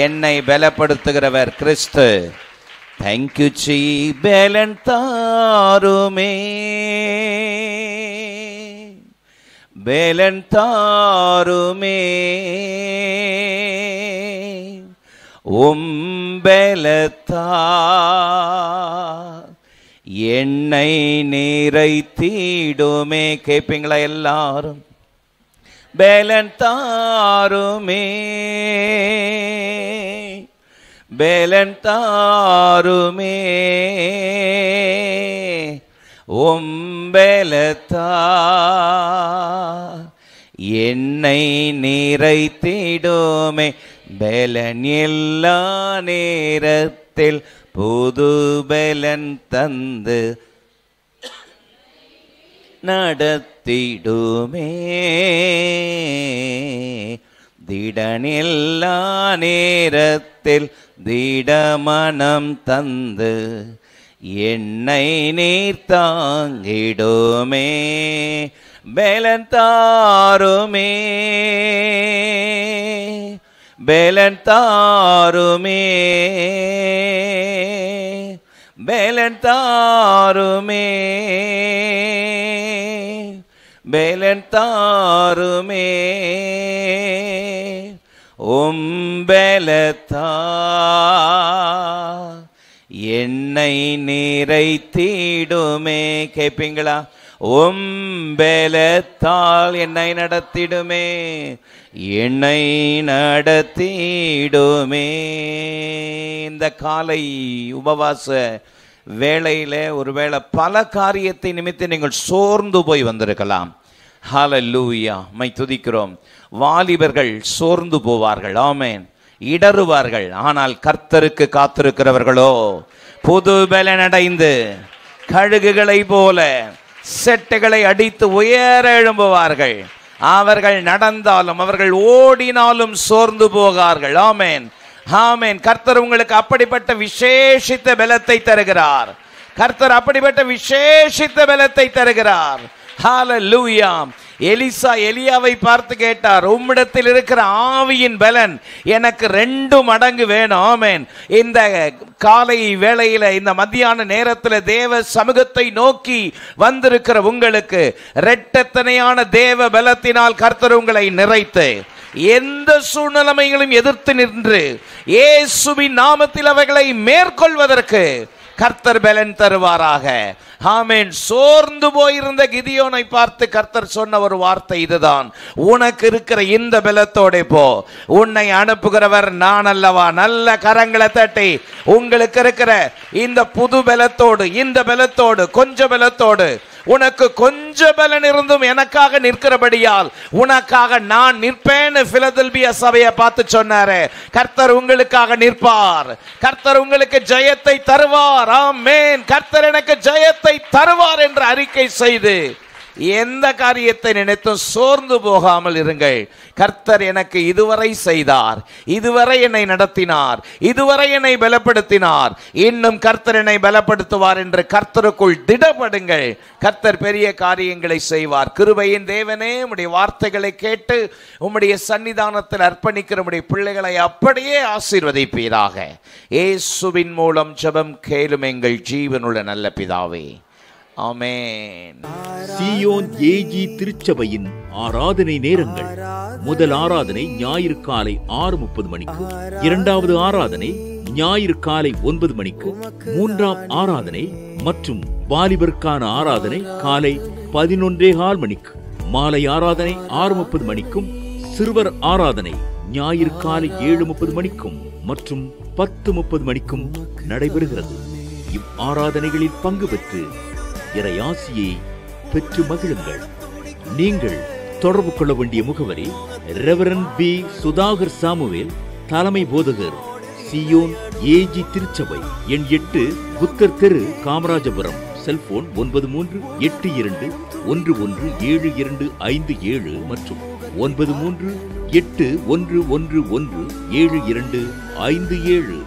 என்னை பலப்படுத்துகிறவர் கிறிஸ்து. தேங்க்யூ ஜீ. பலன் தாருமே, பலன் தாருமே, உம்பலத்தால் என்னை நிறைத்திடுமே. கேட்பீங்களா எல்லாரும்? பலன் தாருமே, பலன் தாருமே, உம்பலத்தால் என்னை நிறைத்திடுமே. பலன் எல்லா நேரத்தில் புது பலன் தந்து நடத்திடுமே. திடன் எல்லா நேரத்தில் திடமனம் தந்து என்னை நீர் தாங்கிடுமே. பலன் தாருமே, பலன் தாருமே, பலன் தாருமே, பலன் தாருமே, உம்பலத்தால் என்னை நிறைத்திடுமே. கேட்பீங்களா? உம்பலத்தால் என்னை நடத்திடுமே, என்னை நடத்திடுமே. இந்த காலை உபவாச வேளையில ஒருவேளை பல காரியத்தை நிமித்து நீங்கள் சோர்ந்து போய் வந்திருக்கலாம். ஹல்லேலூயா, மை துதிக்கிறோம். வாலிபர்கள் சோர்ந்து போவார்கள், ஆமென், இடறுவார்கள். ஆனால் கர்த்தருக்கு காத்திருக்கிறவர்களோ புது பலன் அடைந்து கழுகுகளை போல செட்டைகளை அடித்து உயர எழும்புவார்கள். அவர்கள் நடந்தாலும் அவர்கள் ஓடினாலும் சோர்ந்து போகார்கள். ஆமென், ஆமென். கர்த்தர் உங்களுக்கு அப்படிப்பட்ட விசேஷித்த பலத்தை தருகிறார். கர்த்தர் அப்படிப்பட்ட விசேஷித்த பலத்தை தருகிறார். ஹல்லேலூயா. எலிசா எலியாவை பார்த்து கேட்டார், உம்மிடத்தில் இருக்கிற ஆவியின் பலன் எனக்கு 2 மடங்கு வேணும். ஆமென். இந்த காலை வேளையில, இந்த மத்தியான நேரத்தில் தேவ சமூகத்தை நோக்கி வந்திருக்கிற உங்களுக்கு இரட்டத்தனையான தேவ பலத்தினால் கர்த்தர் உங்களை நிறைத்து எந்த சூழ்நிலைமைகளையும் எதிர்த்து நின்று இயேசுவின் நாமத்தில் அவைகளை மேற்கொள்வதற்கு கர்த்தர் பலன் தருவாராக. ஆமென். சோர்ந்து போயிருந்த கிதியோனை பார்த்து கர்த்தர் சொன்ன ஒரு வார்த்தை இதுதான், உனக்கு இருக்கிற இந்த பலத்தோட போ, உன்னை அனுப்புகிறவர் நான் அல்லவா. நல்ல கரங்களை தட்டி உங்களுக்கு இருக்கிற இந்த புது பலத்தோடு, இந்த பலத்தோடு, கொஞ்ச பலத்தோடு, உனக்கு கொஞ்ச பலன் இருந்தும் எனக்காக நிற்கிறபடியால் உனக்காக நான் நிற்பேன்னு பிலதெல்பியா சபையை பார்த்து சொன்னாரு. கர்த்தர் உங்களுக்காக நிற்பார். கர்த்தர் உங்களுக்கு ஜெயத்தை தருவார். ஆமென். கர்த்தர் எனக்கு ஜெயத்தை தருவார் என்று அறிக்கை செய்து எந்த காரியத்தை நினைத்தும் சோர்ந்து போகாமல் இருங்கள். கர்த்தர் எனக்கு இதுவரை செய்தார், இதுவரை என்னை நடத்தினார், இதுவரை என்னை பலப்படுத்தினார், இன்னும் கர்த்தர் என்னை பலப்படுத்துவார் என்று கர்த்தருக்குள் திடப்படுங்கள். கர்த்தர் பெரிய காரியங்களை செய்வார். கிருபையின் தேவனே, உம்முடைய வார்த்தைகளை கேட்டு உம்முடைய சன்னிதானத்தில் அர்ப்பணிக்கிற உம்முடைய பிள்ளைகளை அப்படியே ஆசீர்வதிப்பீராக. இயேசுவின் மூலம் ஜெபம் கேளும் எங்கள் ஜீவனுள்ள நல்ல பிதாவே, ஆமென். சீயோன் ஏஜி திருச்சபையின் ஆராதனை நேரங்கள்: முதல் ஆராதனை ஞாயிறு காலை 6:30 மணிக்கு, இரண்டாவது ஆராதனை ஞாயிறு காலை 9 மணிக்கு, மூன்றாம் ஆராதனை மற்றும் வாலிபருக்கான ஆராதனை காலை 11:15 மணிக்கு, மாலை ஆராதனை 6:30 மணிக்கும், சிறுவர் ஆராதனை ஞாயிறு காலை 7:30 மணிக்கும் மற்றும் 10:30 மணிக்கும் நடைபெறுகிறது. இவ் ஆராதனைகளில் பங்கு பெற்று இறையாசியை பெற்று மகிழுங்கள். நீங்கள் தொடர்பு கொள்ள வேண்டிய முகவரி: ரெவரண்ட் பி. சுதாகர் சாமுவேல், தலைமை போதகர், சீயோன் ஏஜி திருச்சபை, எண் 8, புத்தர் தெரு, காமராஜபுரம். செல்போன் 93-8111-7257 மற்றும் 93-8111-7257.